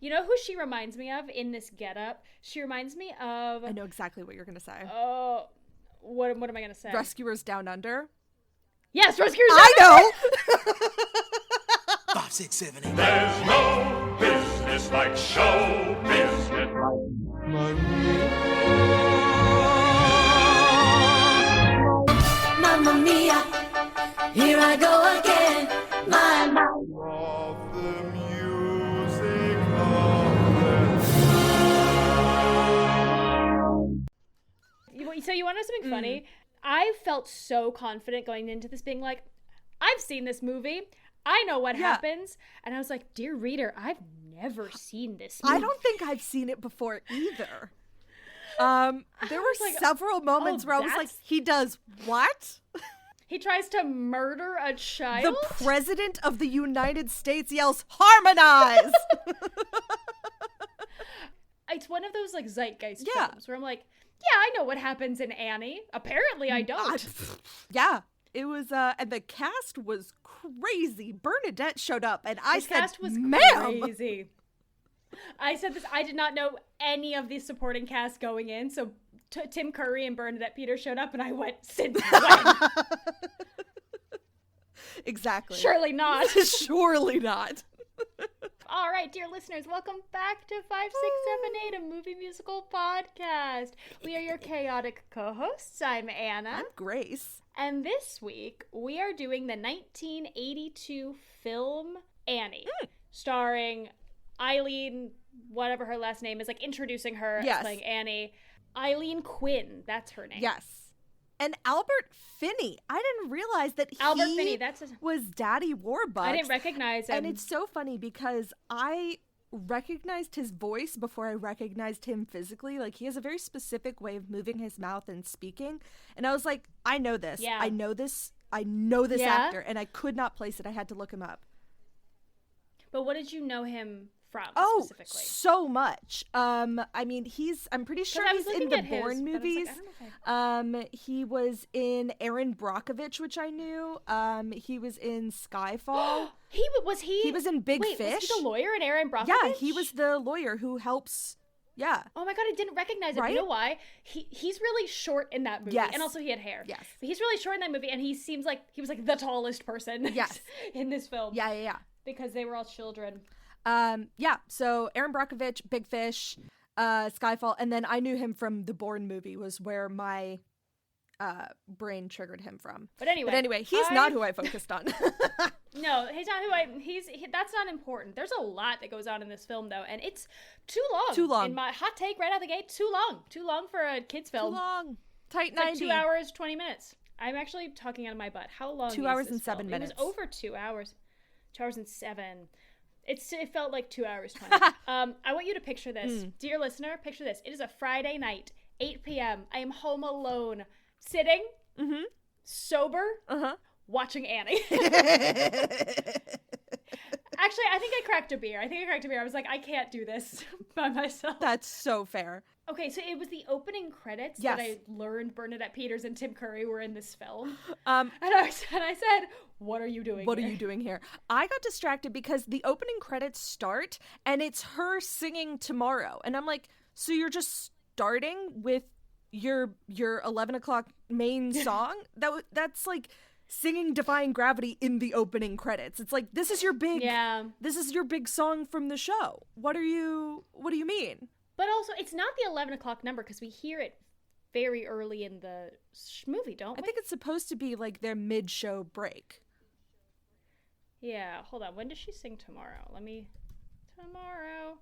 You know who she reminds me of in this getup? She reminds me of... I know exactly what you're going to say. Oh, what am I going to say? Rescuers Down Under. Yes, Rescuers Down Under! I know! 5, 6, 7, 8. There's no business like show business. Mamma mia, here I go again. My Of the music So you want to know something funny? I felt so confident going into this being like, I've seen this movie. I know what happens. And I was like, dear reader, I've never seen this movie. I don't think I've seen it before either. There were like, several moments where I was like, he does what? He tries to murder a child? The President of the United States yells, harmonize! It's one of those like zeitgeist films where I'm like, yeah, I know what happens in Annie. Apparently I don't. It was, and the cast was crazy. Bernadette showed up, and I said, cast was ma'am. Crazy. I said this, I did not know any of the supporting cast going in, so Tim Curry and Bernadette Peters showed up, and I went, since when? Exactly. Surely not. Surely not. All right, dear listeners, welcome back to 5678, a movie musical podcast. We are your chaotic co-hosts. I'm Anna. I'm Grace. And this week, we are doing the 1982 film Annie, starring Aileen, whatever her last name is, like introducing her as playing Annie. Aileen Quinn, that's her name. Yes. And Albert Finney. I didn't realize that he was Daddy Warbucks. I didn't recognize him. And it's so funny because I recognized his voice before I recognized him physically. Like, he has a very specific way of moving his mouth and speaking. And I was like, I know this. Yeah. I know this actor. And I could not place it. I had to look him up. But what did you know him from specifically? So much. I mean, I'm pretty sure he's in the Bourne movies. He was in Erin Brockovich, which I knew. He was in Skyfall. He was in Big Fish. Was he the lawyer in Erin Brockovich? Yeah, he was the lawyer who helps. Yeah. Oh my god, I didn't recognize him. Right? You know why? He's really short in that movie. Yes. And also he had hair. Yes. But he's really short in that movie, and he seems like he was like the tallest person in this film. Yeah. Because they were all children. So Erin Brockovich, Big Fish, Skyfall, and then I knew him from the Bourne movie was where my brain triggered him from. But anyway, he's not who I focused on. No, he's not who that's not important. There's a lot that goes on in this film though, and it's too long. In my hot take right out the gate, too long for a kid's film. Too long. Tight it's 90. Like 2 hours, 20 minutes. I'm actually talking out of my butt. How long 2 is hours this and 7 film? minutes. It was over 2 hours. 2 hours and 7. It felt like 2 hours 20. I want you to picture this. Dear listener, picture this. It is a Friday night, 8 p.m. I am home alone, sitting, sober, watching Annie. Actually, I think I cracked a beer. I was like, I can't do this by myself. That's so fair. Okay, so it was the opening credits that I learned Bernadette Peters and Tim Curry were in this film. And I said, what are you doing here? I got distracted because the opening credits start and it's her singing Tomorrow. And I'm like, so you're just starting with your 11 o'clock main song? That's like singing Defying Gravity in the opening credits. It's like, this is your big song from the show. What do you mean? But also, it's not the 11 o'clock number because we hear it very early in the movie, don't we? I think it's supposed to be like their mid-show break. Yeah, hold on. When does she sing Tomorrow? Tomorrow.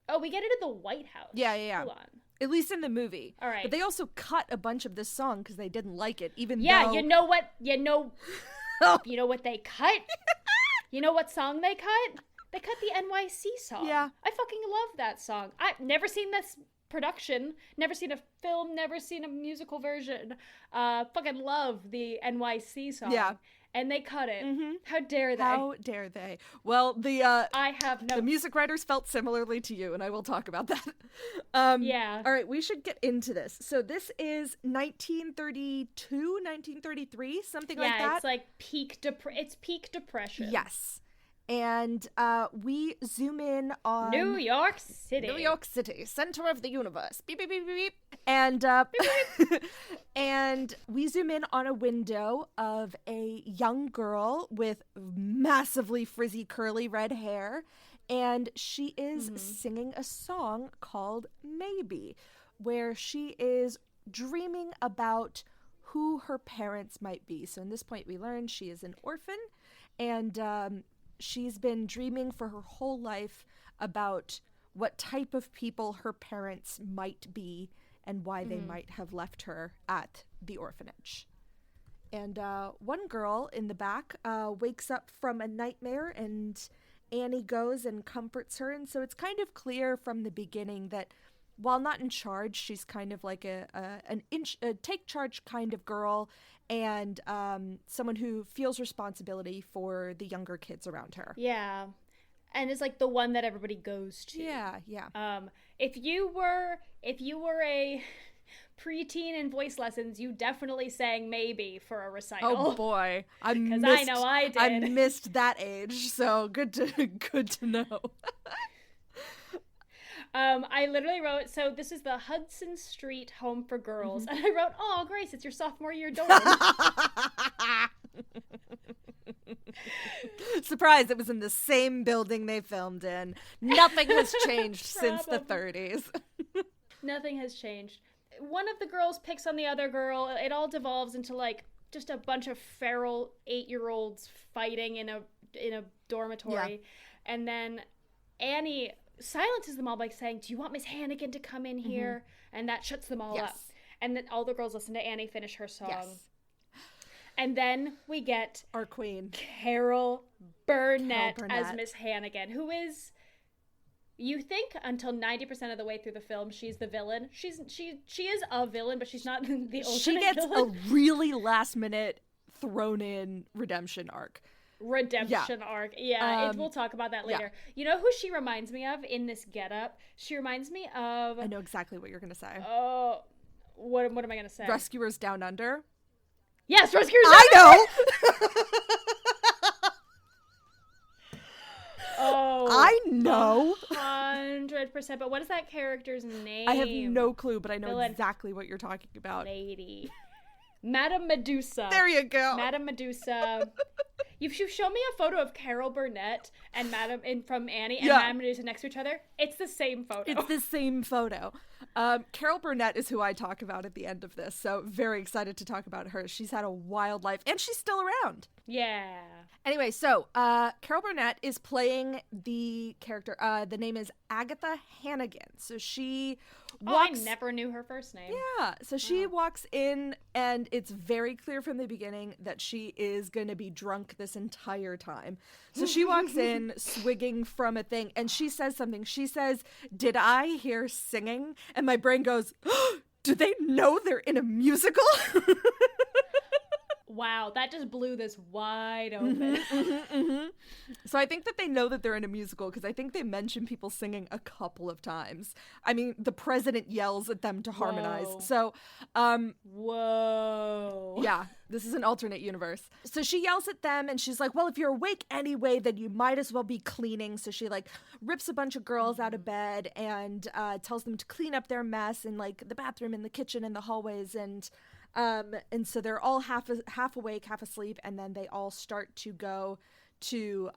Oh, we get it at the White House. Yeah. Hold on. At least in the movie. All right. But they also cut a bunch of this song because they didn't like it, even though... Yeah, you know what? You know what they cut? You know what song they cut? They cut the NYC song. Yeah. I fucking love that song. I've never seen this production, never seen a film, never seen a musical version. Fucking love the NYC song. Yeah. And they cut it. How dare they? How dare they? Well, I have no... The music writers felt similarly to you, and I will talk about that. Yeah. All right, we should get into this. So this is 1932, 1933, something like that. Yeah, it's like peak depression. Yes. And we zoom in on New York City. New York City, center of the universe. Beep, beep, beep, beep, beep. And, and we zoom in on a window of a young girl with massively frizzy, curly red hair. And she is singing a song called Maybe, where she is dreaming about who her parents might be. So in this point, we learn she is an orphan, and she's been dreaming for her whole life about what type of people her parents might be and why they might have left her at the orphanage. And one girl in the back wakes up from a nightmare, and Annie goes and comforts her. And so it's kind of clear from the beginning that while not in charge, she's kind of like a take charge kind of girl, and someone who feels responsibility for the younger kids around her. Yeah. And is like the one that everybody goes to. Yeah. If you were a preteen in voice lessons, you definitely sang Maybe for a recital. Oh boy, because I know I did. I missed that age, so good to know. I literally wrote, so this is the Hudson Street Home for Girls, and I wrote, "Oh, Grace, it's your sophomore year dorm." Surprise, it was in the same building they filmed in. Nothing has changed since the 30s. Nothing has changed. One of the girls picks on the other girl. It all devolves into like just a bunch of feral 8-year-olds fighting in a dormitory. Yeah. And then Annie silences them all by saying, "Do you want Miss Hannigan to come in here?" And that shuts them all up. And then all the girls listen to Annie finish her song. Yes. And then we get our queen, Carol Burnett as Miss Hannigan, who is, you think until 90% of the way through the film, she's the villain. She is a villain, but she's not the ultimate villain. She gets a really last minute thrown in redemption arc. Yeah, we'll talk about that later. Yeah. You know who she reminds me of in this getup? She reminds me of... I know exactly what you're going to say. Oh, what am I going to say? Rescuers Down Under. Yes, Rescuers Down Under! Oh, I know. 100%. But what is that character's name? I have no clue, but I know exactly what you're talking about. Lady. Madame Medusa. There you go. Madame Medusa. You've shown me a photo of Carol Burnett and from Annie and Madame Medusa next to each other. It's the same photo. It's the same photo. Carol Burnett is who I talk about at the end of this, so very excited to talk about her. She's had a wild life, and she's still around. Yeah. Anyway, so Carol Burnett is playing the character. The name is Agatha Hannigan. So she walks... I never knew her first name. Yeah. So she walks in, and it's very clear from the beginning that she is going to be drunk this entire time. So she walks in, swigging from a thing, and she says something. She says, "Did I hear singing?" And my brain goes, "Oh, do they know they're in a musical?" Wow, that just blew this wide open. So I think that they know that they're in a musical because I think they mention people singing a couple of times. I mean, the president yells at them to harmonize. So, whoa. Yeah, this is an alternate universe. So she yells at them and she's like, "Well, if you're awake anyway, then you might as well be cleaning." So she like rips a bunch of girls out of bed and tells them to clean up their mess in like the bathroom and the kitchen and the hallways, and so they're all half awake, half asleep, and then they all start to go to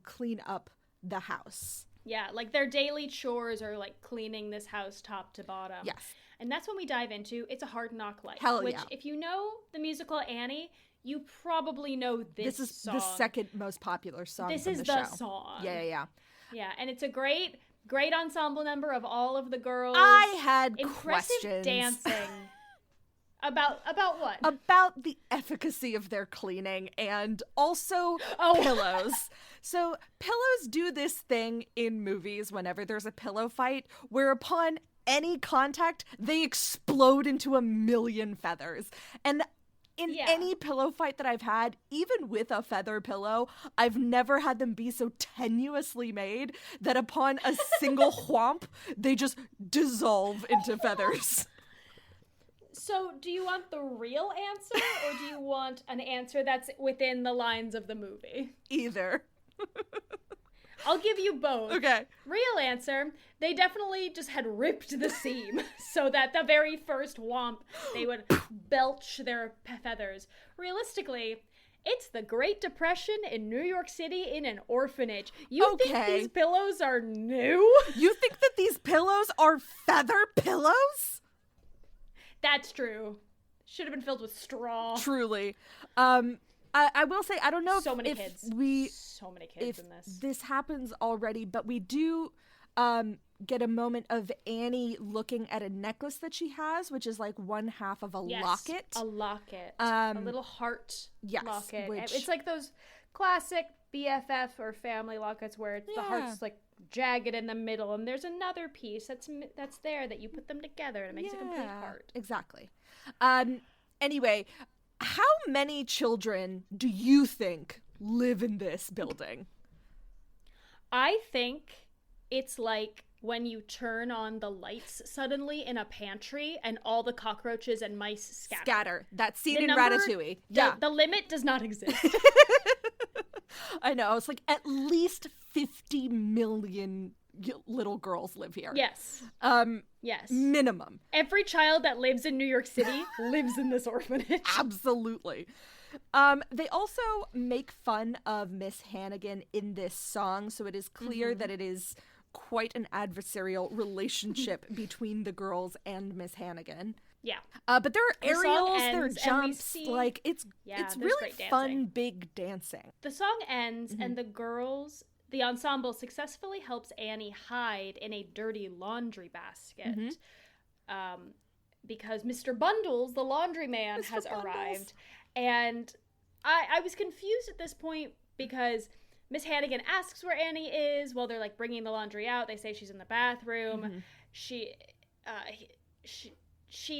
clean up the house. Yeah, like their daily chores are like cleaning this house top to bottom. Yes. And that's when we dive into It's a Hard Knock Life. Hell which, yeah. if you know the musical Annie, you probably know this is song. The second most popular song This from is the the show. song. Yeah. Yeah, and it's a great ensemble number of all of the girls. I had impressive questions. Dancing. About what? About the efficacy of their cleaning and also pillows. So pillows do this thing in movies whenever there's a pillow fight where upon any contact, they explode into a million feathers. And in any pillow fight that I've had, even with a feather pillow, I've never had them be so tenuously made that upon a single whomp, they just dissolve into feathers. So, do you want the real answer, or do you want an answer that's within the lines of the movie? Either. I'll give you both. Okay. Real answer, they definitely just had ripped the seam so that the very first whomp, they would belch their feathers. Realistically, it's the Great Depression in New York City in an orphanage. You think these pillows are new? You think that these pillows are feather pillows? That's true. Should have been filled with straw. Truly. I will say, I don't know so many if kids. So many kids in this. This happens already, but we do get a moment of Annie looking at a necklace that she has, which is like one half of a locket. A locket. A little heart locket. It's like those classic BFF or family lockets where the heart's like jagged in the middle, and there's another piece that's there that you put them together and it makes a complete heart. Exactly. Anyway, how many children do you think live in this building? I think it's like when you turn on the lights suddenly in a pantry and all the cockroaches and mice scatter. That scene in Ratatouille. The limit does not exist. I know. It's like at least 50 million little girls live here. Yes. Yes. Minimum. Every child that lives in New York City lives in this orphanage. Absolutely. They also make fun of Miss Hannigan in this song, so it is clear that it is quite an adversarial relationship between the girls and Miss Hannigan. Yeah. But there are aerials, there are jumps, like it's really fun, big dancing. The song ends and the ensemble successfully helps Annie hide in a dirty laundry basket because Mr. Bundles, the laundryman, has arrived. And I was confused at this point because Miss Hannigan asks where Annie is while they're like bringing the laundry out. They say she's in the bathroom. She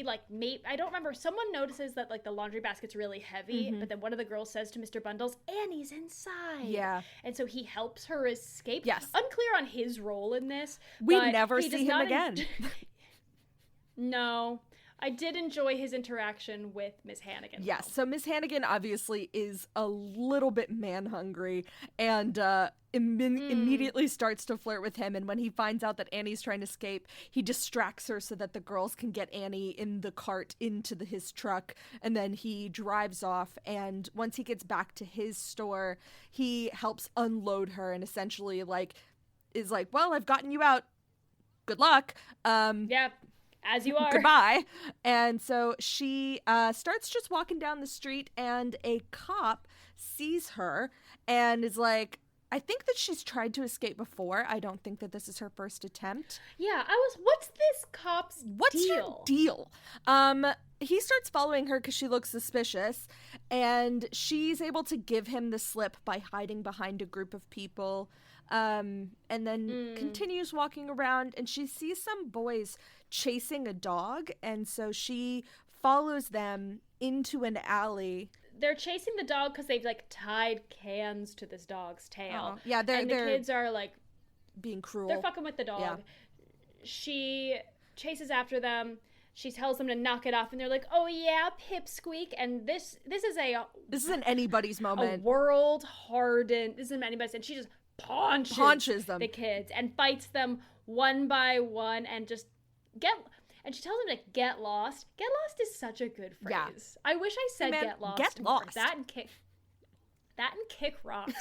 like I don't remember. Someone notices that like the laundry basket's really heavy, but then one of the girls says to Mr. Bundles, "Annie's inside." Yeah, and so he helps her escape. Yes, unclear on his role in this. We never see him again. No. I did enjoy his interaction with Miss Hannigan. Yes, so Miss Hannigan obviously is a little bit man-hungry and immediately starts to flirt with him, and when he finds out that Annie's trying to escape, he distracts her so that the girls can get Annie in the cart into his truck, and then he drives off, and once he gets back to his store, he helps unload her and essentially is like, well, I've gotten you out. Good luck. Yeah. As you are. Goodbye. And so she starts just walking down the street, and a cop sees her and is like, I think that she's tried to escape before. I don't think that this is her first attempt. Yeah, what's this cop's deal? What's your deal? He starts following her because she looks suspicious, and she's able to give him the slip by hiding behind a group of people. And then continues walking around, and she sees some boys chasing a dog, and so she follows them into an alley. They're chasing the dog because they've like tied cans to this dog's tail. Yeah, the kids are like being cruel. They're fucking with the dog. Yeah. She chases after them. She tells them to knock it off, and they're like, "Oh yeah, pipsqueak." And this isn't anybody's moment. A world hardened. This isn't anybody's, and she just punches them, the kids, and fights them one by one, and just and she tells them to get lost. Get lost is such a good phrase. Yeah. I wish I said get lost. Get lost. That and kick rocks.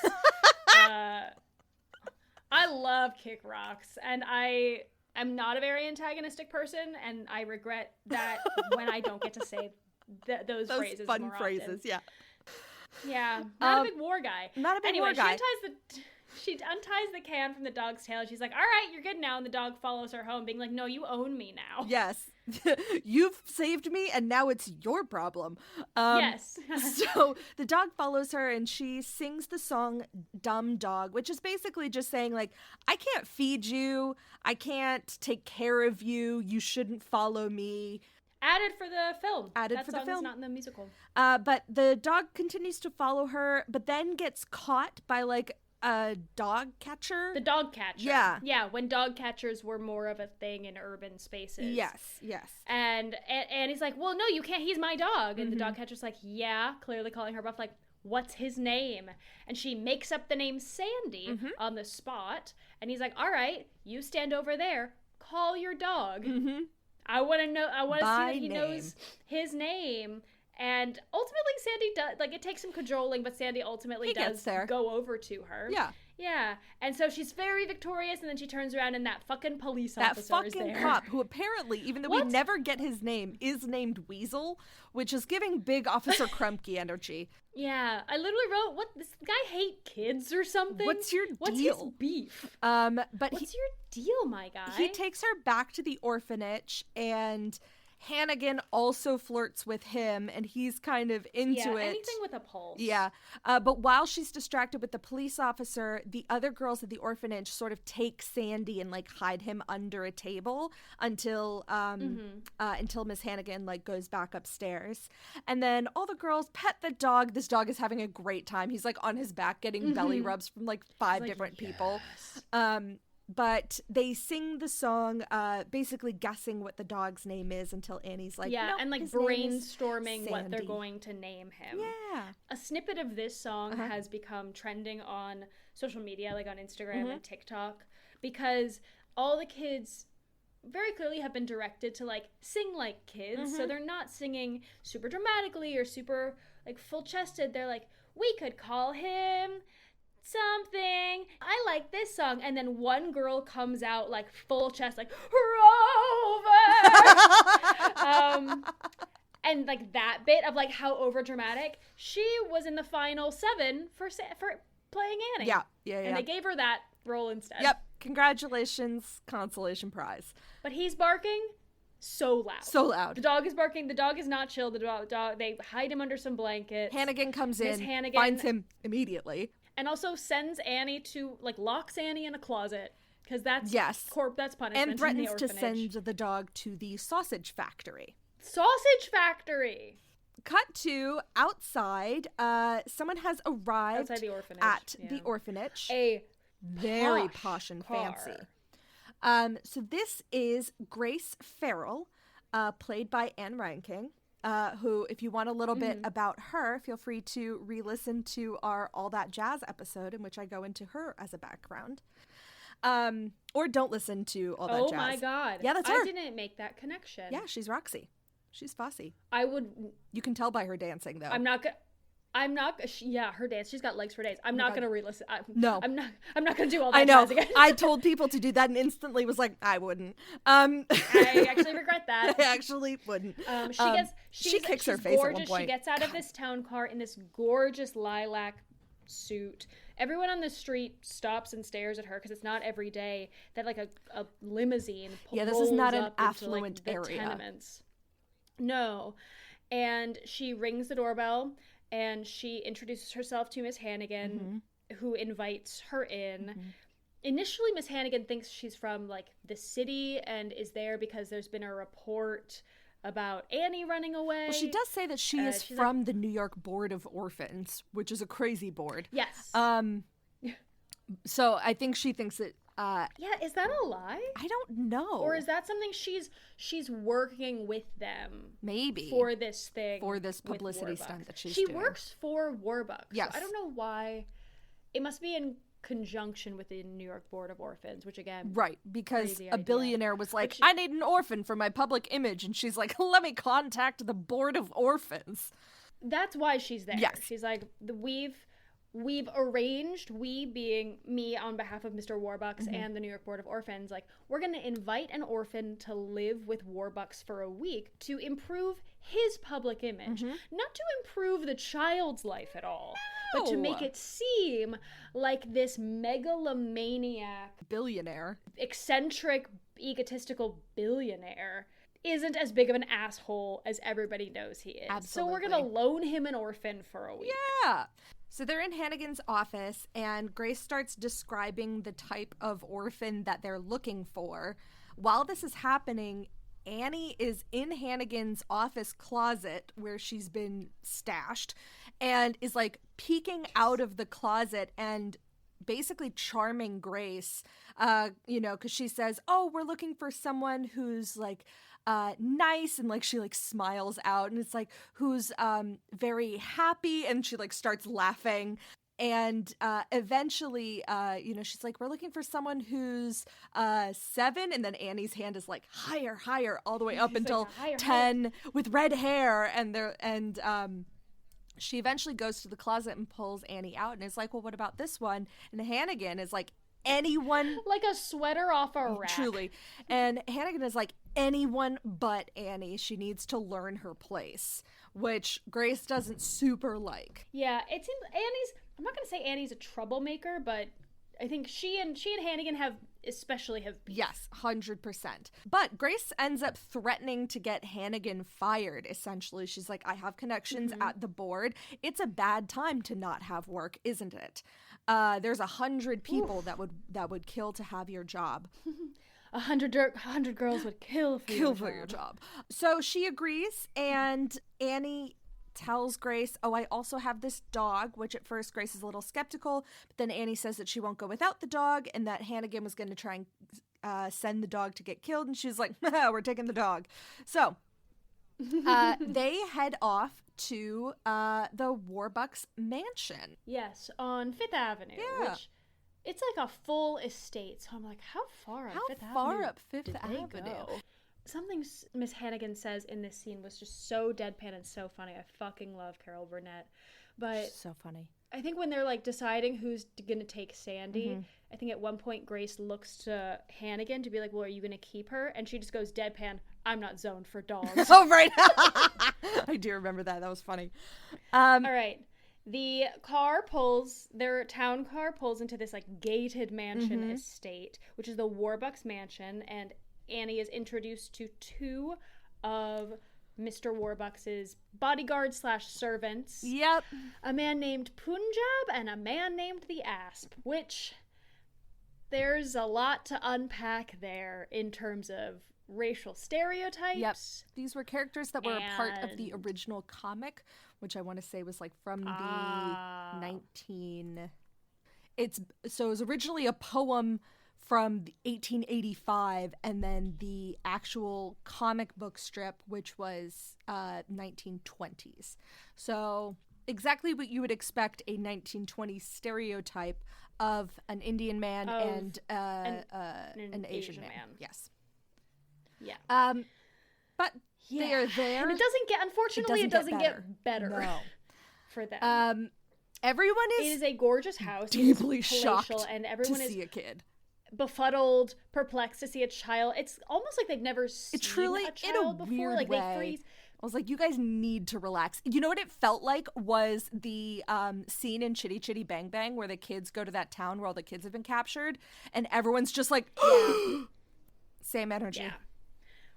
I love kick rocks, and I am not a very antagonistic person, and I regret that when I don't get to say those phrases fun more phrases. Often. Yeah. Not a big war guy. Not a big war guy. She unties the can from the dog's tail. She's like, "All right, you're good now." And the dog follows her home, being like, "No, you own me now." Yes. You've saved me, and now it's your problem. Yes. So the dog follows her, and she sings the song Dumb Dog, which is basically just saying, like, I can't feed you. I can't take care of you. You shouldn't follow me. Added for the film. That for the film. That song is not in the musical. But the dog continues to follow her, but then gets caught by, like, a dog catcher. The dog catcher. Yeah. Yeah, when dog catchers were more of a thing in urban spaces. Yes. And he's like, "Well, no, you can't. He's my dog." And the dog catcher's like, "Yeah," clearly calling her bluff, like, what's his name? And she makes up the name Sandy on the spot. And he's like, all right, you stand over there. Call your dog. I want to know. I want to see that he knows his name. And ultimately, Sandy does. Like, it takes some cajoling, but Sandy ultimately does go over to her. Yeah. Yeah. And so she's very victorious, and then she turns around, and that fucking police officer is there. That fucking cop, who apparently, even though we never get his name, is named Weasel, which is giving big Officer Krumke energy. Yeah. I literally wrote, what, this guy hate kids or something? What's your deal? What's his beef? What's your deal, my guy? He takes her back to the orphanage, and Hannigan also flirts with him, and he's kind of into it. Anything with a pulse. Yeah. But while she's distracted with the police officer, the other girls at the orphanage sort of take Sandy and, like, hide him under a table until Miss Hannigan, like, goes back upstairs. And then all the girls pet the dog. This dog is having a great time. He's, like, on his back getting belly rubs from, like, five different people. But they sing the song, basically guessing what the dog's name is until Annie's like, yeah, nope, and like brainstorming what they're going to name him. Yeah. A snippet of this song has become trending on social media, like on Instagram and TikTok, because all the kids very clearly have been directed to like sing like kids. So they're not singing super dramatically or super like full chested. They're like, we could call him something. I like this song. And then one girl comes out like full chest, like Rover. And like that bit of like how over dramatic, she was in the final 7 for playing Annie. Yeah. And they gave her that role instead. Yep. Congratulations, consolation prize. But he's barking so loud. So loud. The dog is barking. The dog is not chill. The dog, they hide him under some blankets. Hannigan comes in, finds him immediately. And also sends Annie to, like, locks Annie in a closet. Because that's that's punishment. And threatens to send the dog to the sausage factory. Sausage factory! Cut to outside. Someone has arrived outside the orphanage. At the orphanage. A very posh and fancy. So this is Grace Farrell, played by Anne Reinking. Who, if you want a little bit about her, feel free to re-listen to our All That Jazz episode in which I go into her as a background. Or don't listen to All That Jazz. Oh my god. Yeah, that's her. I didn't make that connection. Yeah, she's Roxy. She's Fosse. You can tell by her dancing, though. Her dance. She's got legs for days. I'm not gonna re-listen. No, I'm not gonna do All That I know. Jazz again. I told people to do that and instantly was like, I wouldn't. I actually regret that. I actually wouldn't. She kicks her face gorgeous. at one point. She gets out of this town car in this gorgeous lilac suit. Everyone on the street stops and stares at her because it's not every day that like a limousine this is not an affluent into, like, area. Tenements. No. And she rings the doorbell and she introduces herself to Miss Hannigan, who invites her in. Initially, Miss Hannigan thinks she's from like the city and is there because there's been a report about Annie running away. Well, she does say that she is from the New York Board of Orphans, which is a crazy board. Yes. So I think she thinks that. Is that a lie? I don't know. Or is that something she's working with them? Maybe for this thing, for this publicity stunt that she's doing. She works for Warbucks. Yes. So I don't know why. It must be in conjunction with the New York Board of Orphans, which again, right? Because a billionaire was like, "I need an orphan for my public image," and she's like, "Let me contact the Board of Orphans." That's why she's there. Yes. She's like, we've arranged, we being me on behalf of Mr. Warbucks and the New York Board of Orphans, like, we're going to invite an orphan to live with Warbucks for a week to improve his public image. Not to improve the child's life at all, but to make it seem like this megalomaniac, billionaire, eccentric, egotistical billionaire isn't as big of an asshole as everybody knows he is. Absolutely. So we're going to loan him an orphan for a week. Yeah. So they're in Hannigan's office, and Grace starts describing the type of orphan that they're looking for. While this is happening, Annie is in Hannigan's office closet where she's been stashed and is like peeking out of the closet and basically charming Grace, because she says, oh, we're looking for someone who's like nice, and like she like smiles out, and it's like who's very happy, and she like starts laughing. And eventually, she's like, we're looking for someone who's 7. And then Annie's hand is like higher, all the way up until like, higher, 10 with red hair. And she eventually goes to the closet and pulls Annie out and is like, well, what about this one? And Hannigan is like, anyone. Like a sweater off a rack. Truly. And Hannigan is like, anyone but Annie. She needs to learn her place, which Grace doesn't super like. Yeah, it seems I'm not going to say Annie's a troublemaker, but I think she and Hannigan have beef. Yes, 100%. But Grace ends up threatening to get Hannigan fired, essentially. She's like, I have connections at the board. It's a bad time to not have work, isn't it? There's 100 people that would kill to have your job. 100 girls would kill for your job. So she agrees, and Annie tells Grace, oh, I also have this dog, which at first Grace is a little skeptical, but then Annie says that she won't go without the dog, and that Hannigan was going to try and send the dog to get killed, and she's like, we're taking the dog. So they head off to the Warbucks mansion. Yes, on 5th Avenue, which it's like a full estate. So I'm like, how far up Fifth Avenue? Go? Something Miss Hannigan says in this scene was just so deadpan and so funny. I fucking love Carol Burnett. But she's so funny. I think when they're like deciding who's going to take Sandy, I think at one point Grace looks to Hannigan to be like, well, are you going to keep her? And she just goes deadpan, I'm not zoned for dogs. Oh, right. I do remember that. That was funny. All right. Their town car pulls into this like gated mansion estate, which is the Warbucks mansion, and Annie is introduced to 2 of Mr. Warbucks's bodyguards / servants. Yep. A man named Punjab and a man named the Asp, which there's a lot to unpack there in terms of racial stereotypes. Yep. These were characters that were a part of the original comic, which I want to say was like from the it was originally a poem from 1885, and then the actual comic book strip, which was 1920s. So exactly what you would expect a 1920s stereotype of an Indian man and an Asian man. Yes. Yeah. But they are there. And it doesn't get better no. for them. Everyone It is a gorgeous house. deeply shocked and everyone to see a kid. Befuddled, perplexed to see a child. It's almost like they've never seen a child before. Weird like way. they freeze. I was like, you guys need to relax. You know what it felt like was the scene in Chitty Chitty Bang Bang where the kids go to that town where all the kids have been captured, and everyone's just like, same energy. Yeah.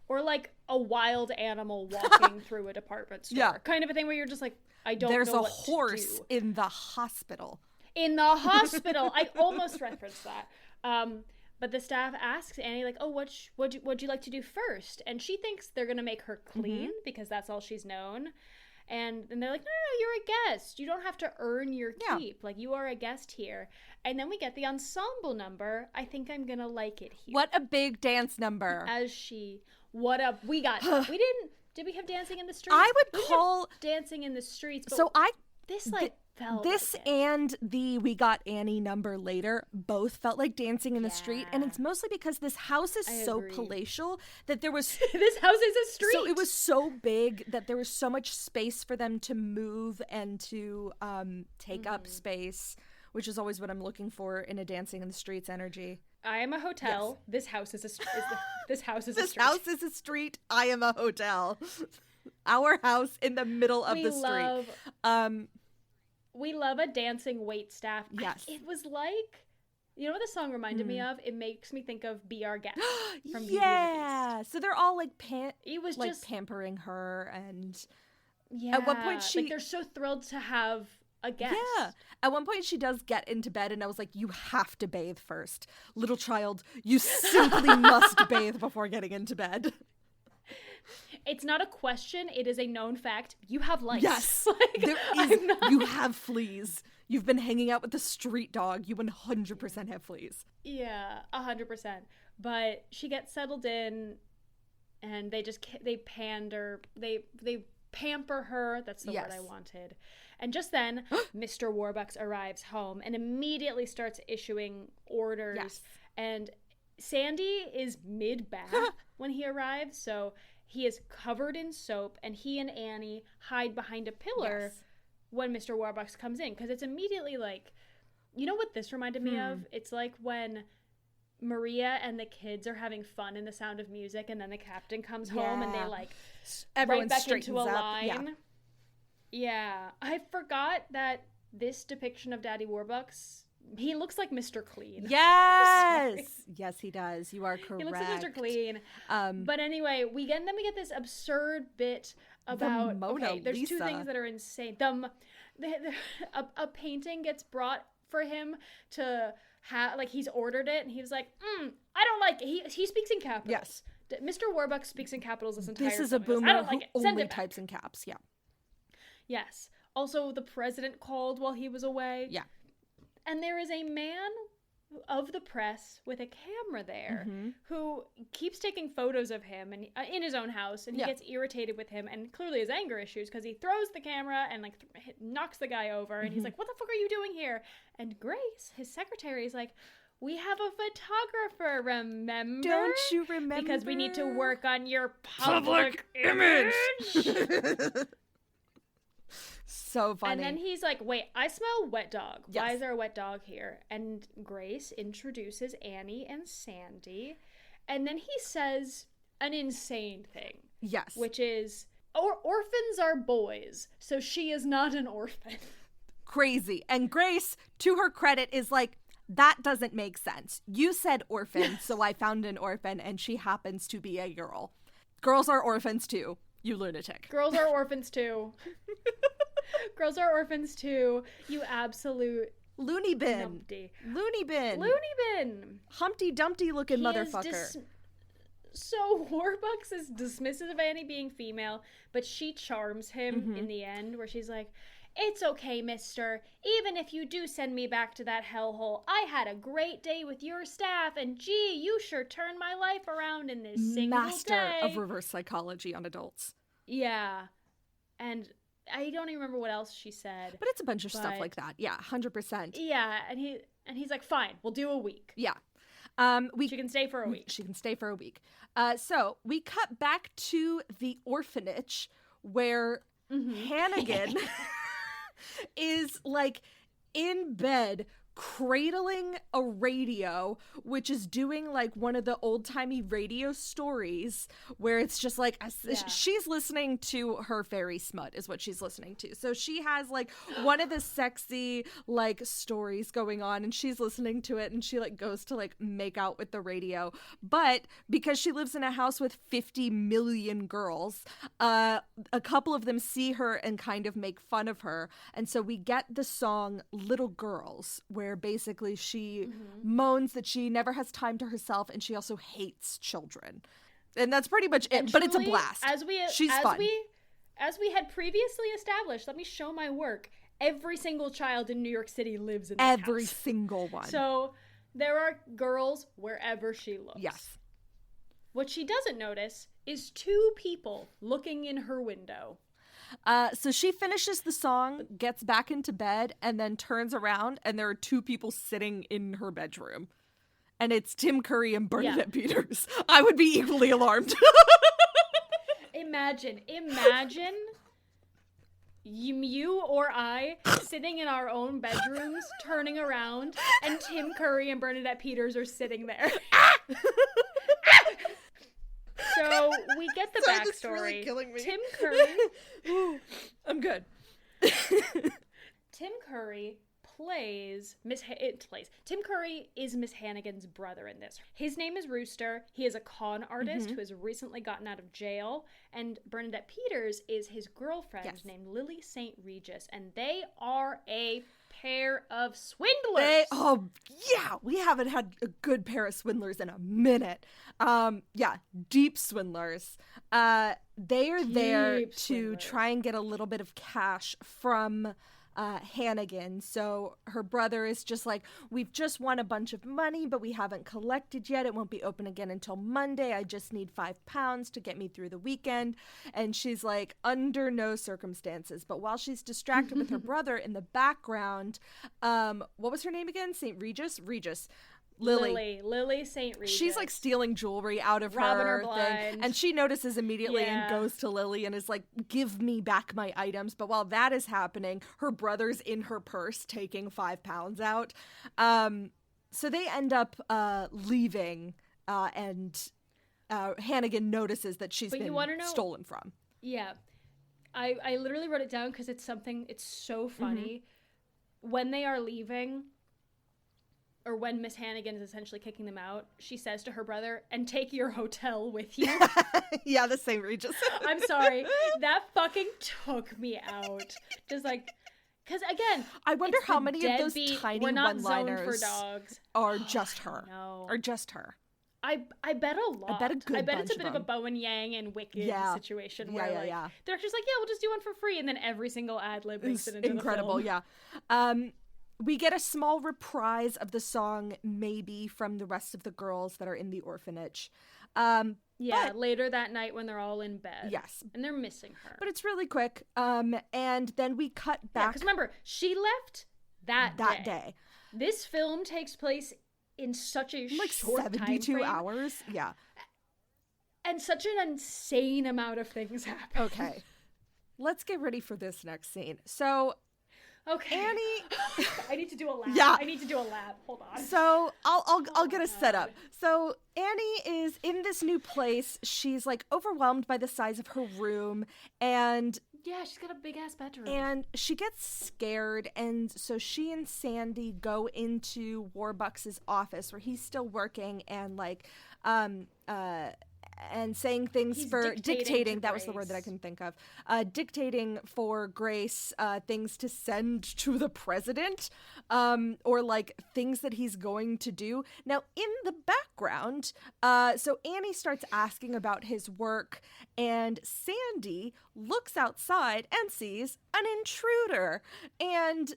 Or like a wild animal walking through a department store. Yeah. Kind of a thing where you're just like, I don't There's know what a horse to do. in the hospital. In the hospital. I almost referenced that. But the staff asks Annie, like, oh, what'd you like to do first? And she thinks they're going to make her clean because that's all she's known. And then they're like, no, you're a guest. You don't have to earn your keep. Like, you are a guest here. And then we get the ensemble number. I think I'm going to like it here. What a big dance number. Did we have dancing in the streets? I would call dancing in the streets. But so this and the We Got Annie number later both felt like dancing in the street, and it's mostly because this house is so palatial that there was this house is a street. So it was so big that there was so much space for them to move and to take up space, which is always what I'm looking for in a dancing in the streets energy. I am a hotel. Yes. This house is a street. This house is a street. This house is a street. I am a hotel. Our house in the middle of the street. We love a dancing waitstaff. Yes. It was like, you know what the song reminded me of? It makes me think of Be Our Guest from Beauty and the Beast. So they're all like it was like just pampering her, and at one point they're so thrilled to have a guest. Yeah. At one point she does get into bed, and I was like, you have to bathe first. Little child, you simply must bathe before getting into bed. It's not a question. It is a known fact. You have lice. Yes. You have fleas. You've been hanging out with the street dog. You 100% have fleas. Yeah, 100%. But she gets settled in, and they pander, they pamper her. That's the word I wanted. And just then, Mr. Warbucks arrives home and immediately starts issuing orders. Yes. And Sandy is mid-bath when he arrives, so he is covered in soap, and he and Annie hide behind a pillar when Mr. Warbucks comes in, because it's immediately like, you know what this reminded me of? It's like when Maria and the kids are having fun in The Sound of Music, and then the captain comes home and they like everyone right back straightens into a up. line. Yeah, I forgot that this depiction of Daddy Warbucks, he looks like Mr. Clean. Yes, yes, he does. You are correct. He looks like Mr. Clean. But anyway, we get this absurd bit about there's two things that are insane. A painting gets brought for him to have, like, he's ordered it, and he was like, I don't like it. He speaks in capitals. Yes. Mr. Warbucks speaks in capitals this entire time. This is a boomer I don't like who it. Send only it back. types in caps. Yeah. Yes. Also, the president called while he was away. Yeah. And there is a man of the press with a camera there who keeps taking photos of him and in his own house, and he gets irritated with him and clearly has anger issues because he throws the camera and like knocks the guy over, and he's like, what the fuck are you doing here? And Grace, his secretary, is like, we have a photographer, remember? Don't you remember? Because we need to work on your public image. So funny. And then he's like, wait, I smell wet dog. Yes. Why is there a wet dog here? And Grace introduces Annie and Sandy. And then he says an insane thing. Yes. Which is, orphans are boys, so she is not an orphan. Crazy. And Grace, to her credit, is like, that doesn't make sense. You said orphan, so I found an orphan, and she happens to be a girl. Girls are orphans too, you lunatic. Girls are orphans too. Girls are orphans too. You absolute loony bin. numpty. Loony bin. Loony bin. Humpty Dumpty looking motherfucker. So Warbucks is dismissive of Annie being female, but she charms him in the end, where she's like, it's okay, mister. Even if you do send me back to that hellhole, I had a great day with your staff, and gee, you sure turned my life around in this single Master day. of reverse psychology on adults. Yeah. And I don't even remember what else she said. But it's a bunch of stuff like that. Yeah, 100%. Yeah, and he's like, fine, we'll do a week. Yeah. She can stay for a week. She can stay for a week. So we cut back to the orphanage where Hannigan is like in bed cradling a radio, which is doing like one of the old-timey radio stories where it's just like she's listening to her fairy smut is what she's listening to. So she has like one of the sexy like stories going on, and she's listening to it, and she like goes to like make out with the radio. But because she lives in a house with 50 million girls, a couple of them see her and kind of make fun of her, and so we get the song Little Girls, where basically she moans that she never has time to herself, and she also hates children. And that's pretty much it, and but truly, it's a blast. She's fun. As we had previously established, let me show my work. Every single child in New York City lives in this house. Every single one. So there are girls wherever she looks. Yes. What she doesn't notice is two people looking in her window. So she finishes the song, gets back into bed, and then turns around, and there are two people sitting in her bedroom. And it's Tim Curry and Burnett Peters. I would be equally alarmed. Imagine you or I sitting in our own bedrooms, turning around, and Tim Curry and Bernadette Peters are sitting there. So we get the backstory. That's really killing me. Tim Curry. I'm good. Tim Curry plays Tim Curry is Miss Hannigan's brother in this. His name is Rooster. He is a con artist who has recently gotten out of jail, and Bernadette Peters is his girlfriend named Lily St. Regis, and they are a pair of swindlers. We haven't had a good pair of swindlers in a minute. Deep swindlers. They are there to try and get a little bit of cash from Hannigan. So her brother is just like, we've just won a bunch of money, but we haven't collected yet. It won't be open again until Monday. I just need £5 to get me through the weekend. And she's like, under no circumstances. But while she's distracted with her brother in the background, what was her name again? St. Regis? Lily St. Regis. She's like stealing jewelry out of her thing, and she notices immediately and goes to Lily and is like, give me back my items. But while that is happening, her brother's in her purse taking £5 out. So they end up leaving, and Hannigan notices that she's been stolen from. Yeah. I literally wrote it down because it's so funny. When they are leaving, or when Miss Hannigan is essentially kicking them out, she says to her brother, and take your hotel with you. Yeah, the St. Regis. I'm sorry. That fucking took me out. Just like, because again, I wonder how many of those tiny one-liners are just her. Or just her. I bet a lot. I bet it's a bit of a Bowen Yang and Wicked situation where they're just like, we'll just do one for free, and then every single ad lib makes it into incredible, the film. Yeah. We get a small reprise of the song Maybe from the rest of the girls that are in the orphanage. Later that night when they're all in bed. Yes. And they're missing her. But it's really quick. And then we cut back. Because remember, she left that day. This film takes place in such a short 72 time frame. hours. Yeah. And such an insane amount of things happen. Okay. Let's get ready for this next scene. So... Okay. Annie, I need to do a lap. Yeah. I need to do a lap. Hold on. So I'll get us set up. So Annie is in this new place. She's like overwhelmed by the size of her room, and she's got a big ass bedroom. And she gets scared, and so she and Sandy go into Warbucks' office where he's still working and like and saying things dictating. That was the word that I couldn't think of. Dictating for Grace things to send to the president, or like things that he's going to do. Now, in the background, so Annie starts asking about his work, and Sandy looks outside and sees an intruder and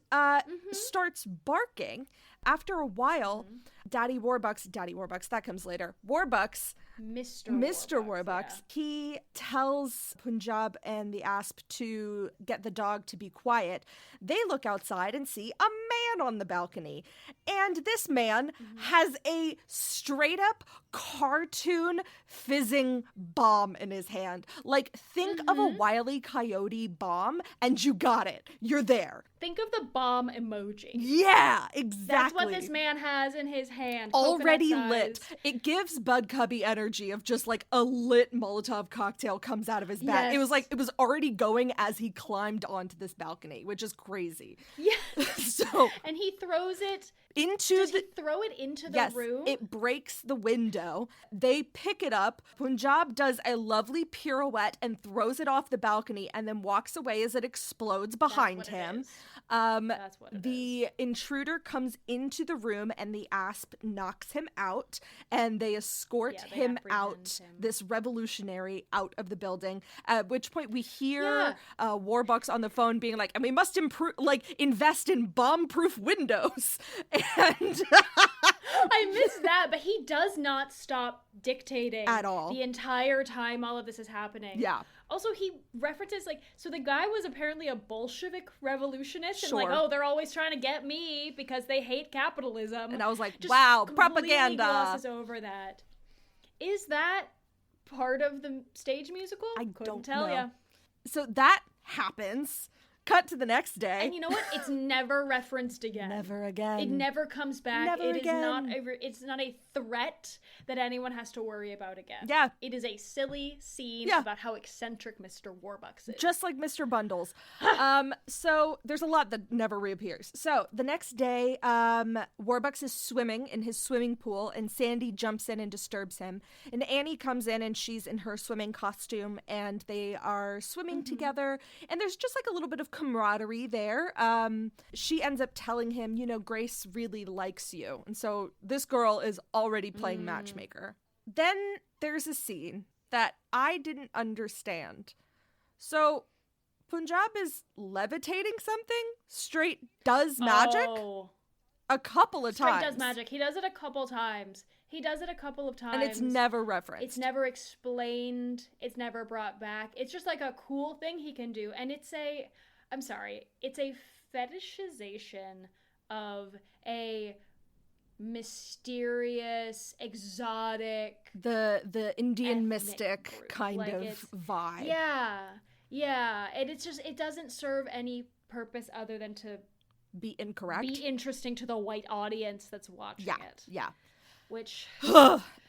starts barking. After a while, Daddy Warbucks, that comes later. Warbucks, Mr. Warbucks, he tells Punjab and the Asp to get the dog to be quiet. They look outside and see a man on the balcony. And this man has a straight up cartoon fizzing bomb in his hand. Like, think of a Wile E. Coyote bomb, and you got it. You're there. Think of the bomb emoji. Yeah, exactly. That's what this man has in his hand. Already lit. It gives Bud Cubby energy of just like a lit Molotov cocktail comes out of his bag. Yes. It was like it was already going as he climbed onto this balcony, which is crazy. Yes. And he throws it into he throw it into the room? It breaks the window. They pick it up. Punjab does a lovely pirouette and throws it off the balcony and then walks away as it explodes behind him. That's what the intruder comes into the room and the Asp knocks him out, and they escort him out, this revolutionary, out of the building. At which point we hear Warbucks on the phone being like, and we must invest in bomb-proof windows. And I missed that, but he does not stop dictating at all the entire time all of this is happening. Yeah. Also, he references, so the guy was apparently a Bolshevik revolutionist, Sure. and they're always trying to get me because they hate capitalism. And I was like, just wow, propaganda. propaganda. Glosses over that. Is that part of the stage musical? I couldn't tell know. ya. So that happens. Cut to the next day. And you know what? It's never referenced again. Never again. It never comes back. Never again. It's not a threat that anyone has to worry about again. Yeah. It is a silly scene about how eccentric Mr. Warbucks is. Just like Mr. Bundles. So there's a lot that never reappears. So the next day, Warbucks is swimming in his swimming pool, and Sandy jumps in and disturbs him. And Annie comes in, and she's in her swimming costume, and they are swimming together. And there's just like a little bit of camaraderie there. She ends up telling him, Grace really likes you. And so this girl is already playing matchmaker. Then there's a scene that I didn't understand. So Punjab is levitating something, Straight does magic a couple of times. Straight does magic. He does it a couple times. And it's never referenced. It's never explained. It's never brought back. It's just like a cool thing he can do. And it's a fetishization of a mysterious, exotic, the Indian mystic group. kind like of vibe. Yeah. And it's just, it doesn't serve any purpose other than to be incorrect. Be interesting to the white audience that's watching it. Yeah. Which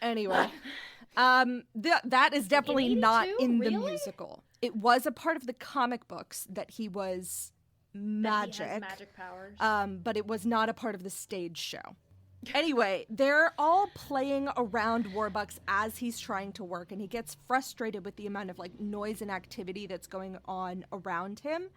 anyway, that is definitely not in the Really? musical. It was a part of the comic books that he was magic. That he has magic powers. But it was not a part of the stage show. Anyway, they're all playing around Warbucks as he's trying to work, and he gets frustrated with the amount of like noise and activity that's going on around him.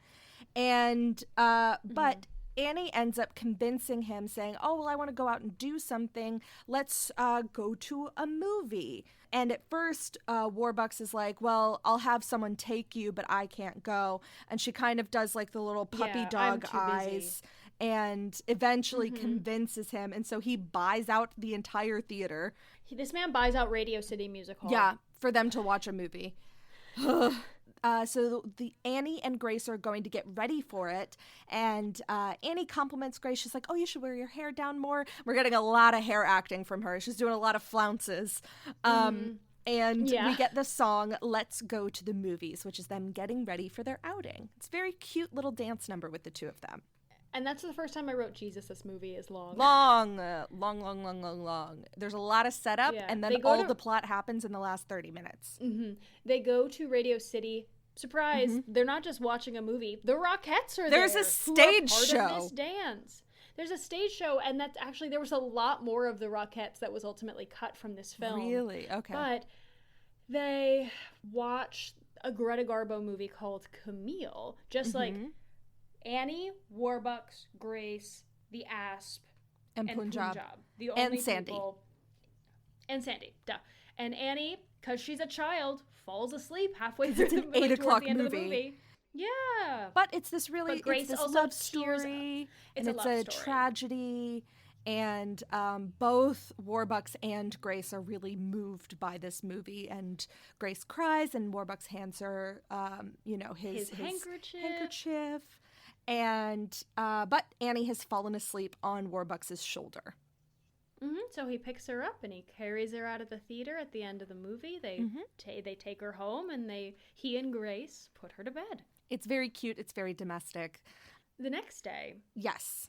And but Annie ends up convincing him, saying, oh, well, I want to go out and do something. Let's go to a movie. And at first, Warbucks is like, well, I'll have someone take you, but I can't go. And she kind of does like the little puppy dog eyes and eventually convinces him. And so he buys out the entire theater. This man buys out Radio City Music Hall. Yeah, for them to watch a movie. So the Annie and Grace are going to get ready for it, and Annie compliments Grace. She's like, oh, you should wear your hair down more. We're getting a lot of hair acting from her. She's doing a lot of flounces. And we get the song Let's Go to the Movies, which is them getting ready for their outing. It's a very cute little dance number with the two of them. And that's the first time I wrote, Jesus, this movie is long. Long. There's a lot of setup, and then all the plot happens in the last 30 minutes. They go to Radio City. Surprise, they're not just watching a movie. The Rockettes are there. There's a stage show. Of this dance. There's a stage show, and that's actually, there was a lot more of the Rockettes that was ultimately cut from this film. Really? Okay. But they watch a Greta Garbo movie called Camille, just like Annie, Warbucks, Grace, the Asp, and Punjab. The only and Sandy. People, and Sandy, duh. And Annie, because she's a child, falls asleep halfway through the 8 o'clock end of the movie. movie. Yeah. But it's this really, But Grace it's this also love tears story. It's and a it's love a story. tragedy. And both Warbucks and Grace are really moved by this movie. And Grace cries, and Warbucks hands her, his handkerchief. And but Annie has fallen asleep on Warbucks' shoulder. So he picks her up and he carries her out of the theater at the end of the movie. They take her home, and he and Grace put her to bed. It's very cute. It's very domestic. The next day, yes,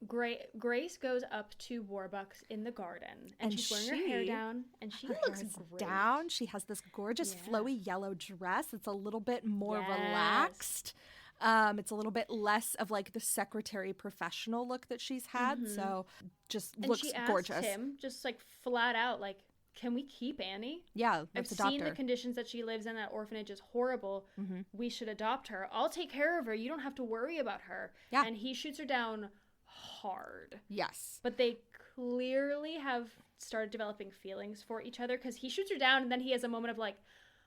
Grace goes up to Warbucks in the garden, and she's wearing her hair down, and she looks great. Down. She has this gorgeous flowy yellow dress. It's a little bit more relaxed. It's a little bit less of like the secretary professional look that she's had. So just looks gorgeous. And she asked him just like flat out, like, can we keep Annie? Yeah, I've adopt seen her. the conditions that she lives in. That orphanage is horrible. We should adopt her. I'll take care of her. You don't have to worry about her. Yeah. And he shoots her down hard. Yes. But they clearly have started developing feelings for each other, because he shoots her down, and then he has a moment of like,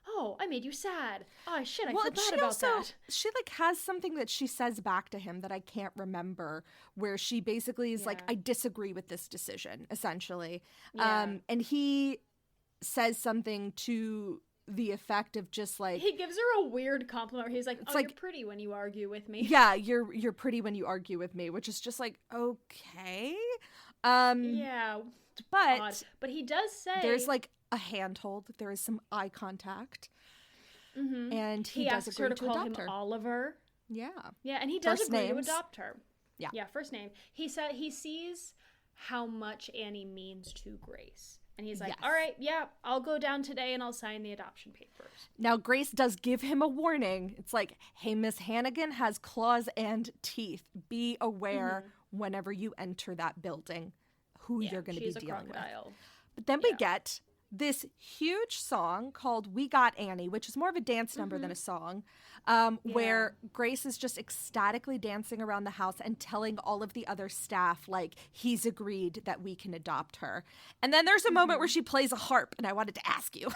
oh, I made you sad. Oh, shit, I forgot about that. She, like, has something that she says back to him that I can't remember, where she basically is like, I disagree with this decision, essentially. Yeah. And he says something to the effect of just like... He gives her a weird compliment where he's like, you're pretty when you argue with me. Yeah, you're pretty when you argue with me, which is just like, okay. Yeah. But... Odd. But he does say... There's like a handhold. There is some eye contact. And he does asks her to agree call adopt him her. Oliver. Yeah. Yeah, and he does First agree names. to adopt her. Yeah. First name. He said he sees how much Annie means to Grace. And he's like, all right, yeah, I'll go down today and I'll sign the adoption papers. Now, Grace does give him a warning. It's like, hey, Miss Hannigan has claws and teeth. Be aware whenever you enter that building who you're going to be dealing with. But then we get this huge song called We Got Annie, which is more of a dance number than a song, where Grace is just ecstatically dancing around the house and telling all of the other staff, like, he's agreed that we can adopt her. And then there's a moment where she plays a harp, and I wanted to ask you.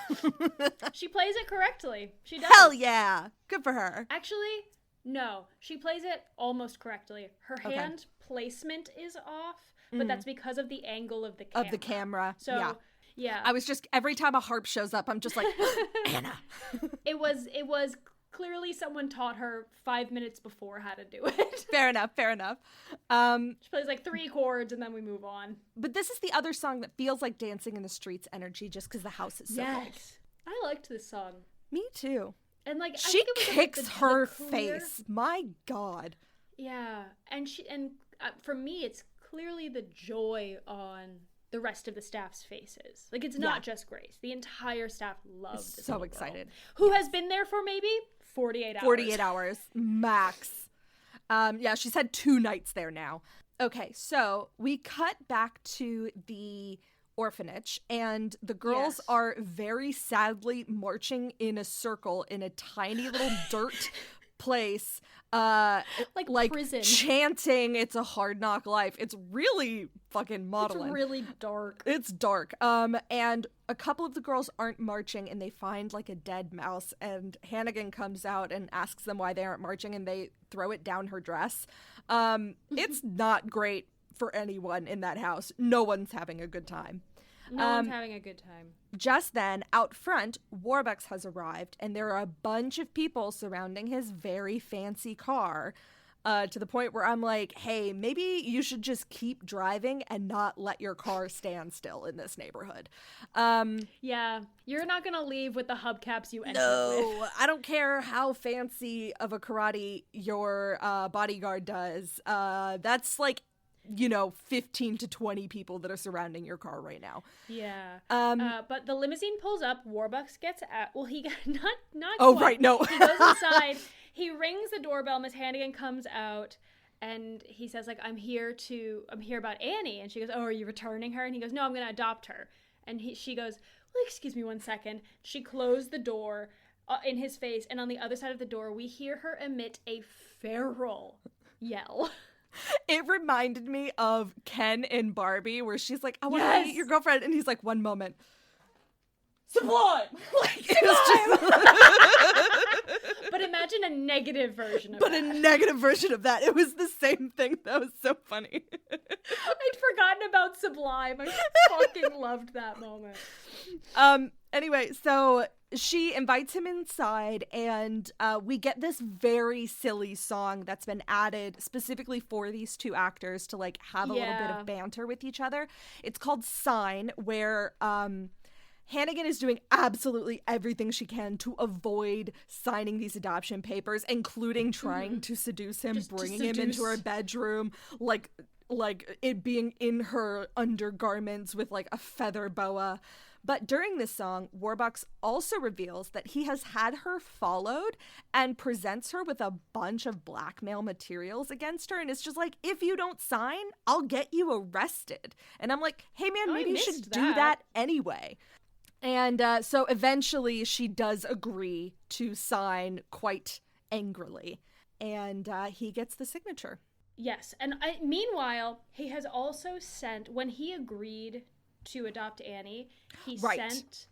She plays it correctly. She does. Hell yeah. Good for her. Actually, No, she plays it almost correctly. Her hand placement is off, but that's because of the angle of the camera. Of the camera, So, yeah. I was just, every time a harp shows up, I'm just like, Anna. It was clearly someone taught her 5 minutes before how to do it. Fair enough. She plays like 3 chords and then we move on. But this is the other song that feels like Dancing in the Streets energy just because the house is so big. I liked this song. Me too. And like She I think it was kicks like her the clear... face. My God. Yeah, and for me, it's clearly the joy on the rest of the staff's faces. Like, it's not just Grace. The entire staff loves this. So excited. Who has been there for maybe 48 hours. 48 hours max. She's had 2 nights there now. Okay, so we cut back to the orphanage, and the girls are very sadly marching in a circle in a tiny little dirt place, like prison, chanting "It's a hard knock life." It's really fucking maudlin. It's really dark. It's dark. And a couple of the girls aren't marching, and they find like a dead mouse, and Hannigan comes out and asks them why they aren't marching, and they throw it down her dress. It's not great for anyone in that house. No one's having a good time. No one's having a good time. Just then, out front, Warbucks has arrived, and there are a bunch of people surrounding his very fancy car, to the point where I'm like, hey, maybe you should just keep driving and not let your car stand still in this neighborhood. Yeah, you're not going to leave with the hubcaps you entered with. No, I don't care how fancy of a karate your bodyguard does. That's like, 15 to 20 people that are surrounding your car right now. Yeah. But the limousine pulls up. Warbucks gets out. Well, he got not Oh, quite. right, no. He goes inside. He rings the doorbell. Miss Hannigan comes out, and he says, like, I'm here about Annie. And she goes, oh, are you returning her? And he goes, no, I'm going to adopt her. And she goes, well, excuse me one second. She closed the door in his face, and on the other side of the door, we hear her emit a feral yell. It reminded me of Ken in Barbie, where she's like, I want to meet your girlfriend. And he's like, one moment. Sublime! It was just... But imagine a negative version of that. But a negative version of that. It was the same thing. That was so funny. I'd forgotten about Sublime. I fucking loved that moment. Anyway, so she invites him inside, and we get this very silly song that's been added specifically for these 2 actors to like have a little bit of banter with each other. It's called Sign, where Hannigan is doing absolutely everything she can to avoid signing these adoption papers, including trying to seduce him, bringing him into her bedroom, like it being in her undergarments with like a feather boa. But during this song, Warbucks also reveals that he has had her followed and presents her with a bunch of blackmail materials against her. And it's just like, if you don't sign, I'll get you arrested. And I'm like, hey man, maybe you should do that anyway. And so eventually she does agree to sign quite angrily. And he gets the signature. Yes. And meanwhile, he has also sent, when he agreed to adopt Annie, he sent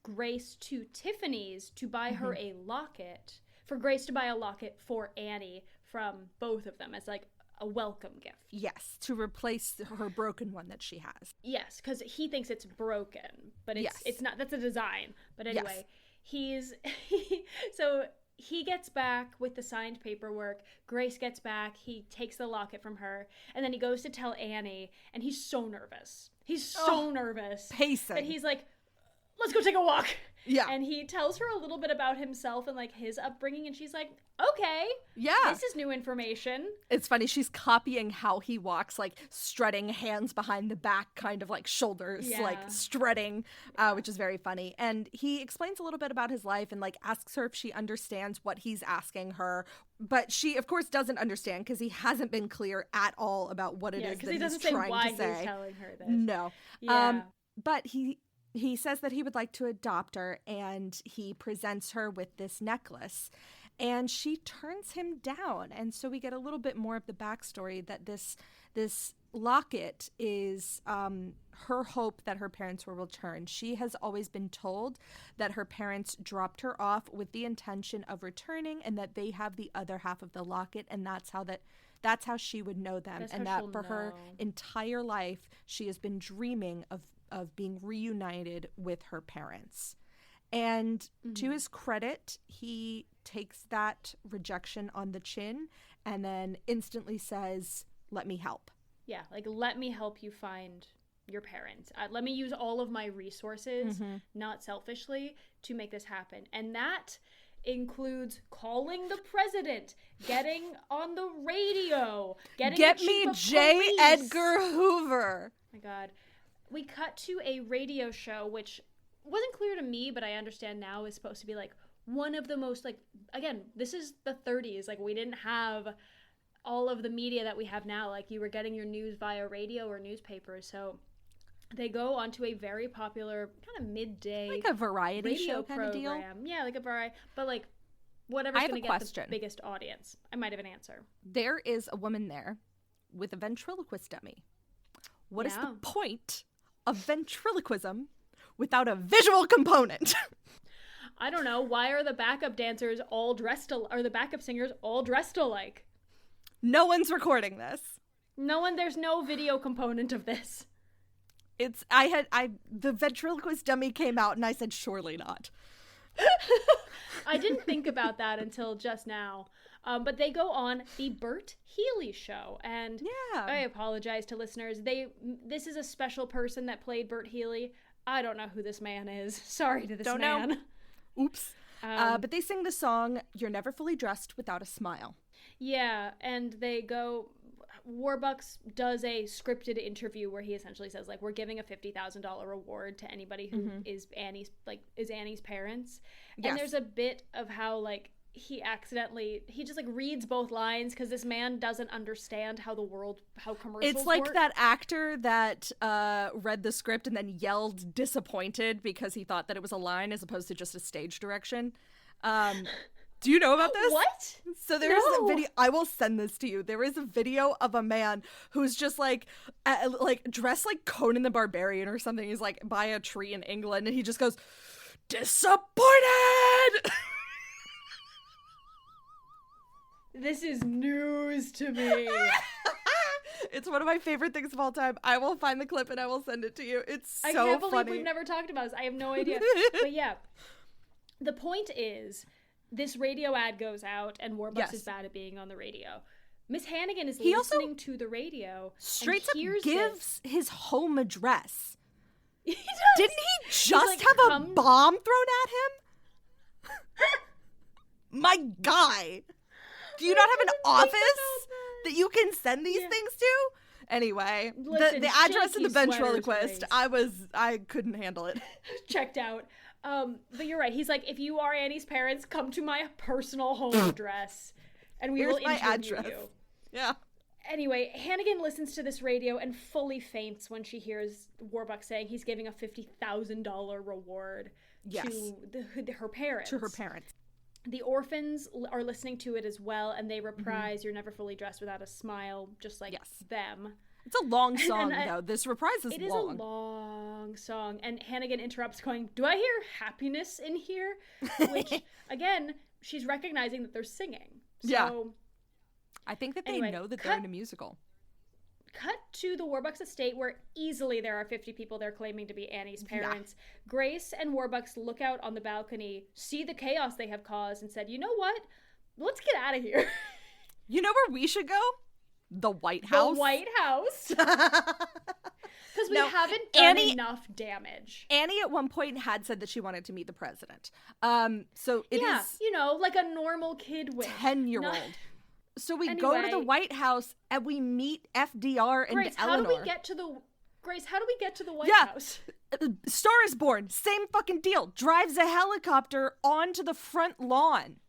Grace to Tiffany's to buy her a locket, for Grace to buy a locket for Annie from both of them as like a welcome gift. Yes, to replace her broken one that she has. Yes, because he thinks it's broken, but it's not. That's a design. But anyway, so he gets back with the signed paperwork. Grace gets back. He takes the locket from her, and then he goes to tell Annie, and he's so nervous. He's so nervous. Pacing. That he's like, let's go take a walk. Yeah. And he tells her a little bit about himself and like his upbringing, and she's like, okay. Yeah. This is new information. It's funny. She's copying how he walks, like strutting, hands behind the back, kind of like shoulders, like strutting, which is very funny. And he explains a little bit about his life and like asks her if she understands what he's asking her. But she, of course, doesn't understand because he hasn't been clear at all about what it is that he's trying to say. He's telling her this. No. Yeah. But he says that he would like to adopt her, and he presents her with this necklace, and she turns him down. And so we get a little bit more of the backstory that this locket is her hope that her parents will return. She has always been told that her parents dropped her off with the intention of returning and that they have the other half of the locket, and that's how she would know them. That's and how that she'll for her know. entire life she has been dreaming of being reunited with her parents. And to his credit, he takes that rejection on the chin and then instantly says, "Let me help." Yeah, like, let me help you find your parents. Let me use all of my resources, not selfishly, to make this happen. And that includes calling the president, getting on the radio, getting Get the me chief of J. police. Edgar Hoover. My God. We cut to a radio show, which wasn't clear to me, but I understand now is supposed to be, like, one of the most, like, again, this is the 30s. Like, we didn't have all of the media that we have now. Like, you were getting your news via radio or newspapers. So they go onto a very popular kind of midday, Like a variety radio show kind of deal. program. Yeah, like a variety, but like whatever's I have going a to get question. the biggest audience. I might have an answer. There is a woman there with a ventriloquist dummy. What is Yeah. the point of ventriloquism without a visual component? I don't know. Why are the backup dancers all dressed or the backup singers all dressed alike? No one's recording this. There's no video component of this. The ventriloquist dummy came out and I said, surely not. I didn't think about that until just now. But they go on the Burt Healy show, and Yeah. I apologize to listeners. This is a special person that played Burt Healy. I don't know who this man is. Sorry to this Don't know. man. Oops. But they sing the song, "You're Never Fully Dressed Without a Smile." Yeah, and they go. Warbucks does a scripted interview where he essentially says, like, we're giving a $50,000 reward to anybody who is Annie's parents. Yes. And there's a bit of how, like, he just, like, reads both lines because this man doesn't understand how commercials It's like work. that actor that read the script and then yelled disappointed because he thought that it was a line as opposed to just a stage direction. Do you know about this? What? So there is No. a video. I will send this to you. There is a video of a man who's just like dressed like Conan the Barbarian or something. He's like by a tree in England, and he just goes, "Disappointed." This is news to me. It's one of my favorite things of all time. I will find the clip and I will send it to you. It's so I can't believe funny. we've never talked about this. I have no idea. But yeah, the point is, this radio ad goes out, and Warbucks Yes. is bad at being on the radio. Miss Hannigan is He also listening to the radio. Straight and up hears gives his home address. This. He does. Didn't he just like, have a "Come-" bomb thrown at him? My guy. Do you not have an didn't think office about that. that you can send these Yeah. things to? Anyway, Listen, the address and the shaky sweaters, ventriloquist, Grace. I couldn't handle it. Checked out. But you're right. He's like, if you are Annie's parents, come to my personal home address, and we Here's will my interview address. you. Yeah. Anyway, Hannigan listens to this radio and fully faints when she hears Warbucks saying he's giving a $50,000 reward Yes. to her parents. To her parents. The orphans are listening to it as well, and they reprise "You're Never Fully Dressed Without a Smile," just like Yes. them. It's a long song, And though. This reprise is It is long. a long song, and Hannigan interrupts, going, "Do I hear happiness in here?" Which, again, she's recognizing that they're singing. So, Yeah. I think that they Anyway, know that they're in a musical. cut to the Warbucks estate, where easily there are 50 people there claiming to be Annie's parents. Grace and Warbucks look out on the balcony, see the chaos they have caused, and said, "You know what? Let's get out of here." You know where we should go? The White House. The White House. Because we No, haven't done Annie- enough damage. Annie at one point had said that she wanted to meet the president. So it Yeah, is you know, like a normal kid would. 10-year-old. Not- So we go to the Anyway. White House and we meet FDR and Grace, Eleanor. how do we get to the White Yeah. House? Star is Born, same fucking deal. Drives a helicopter onto the front lawn.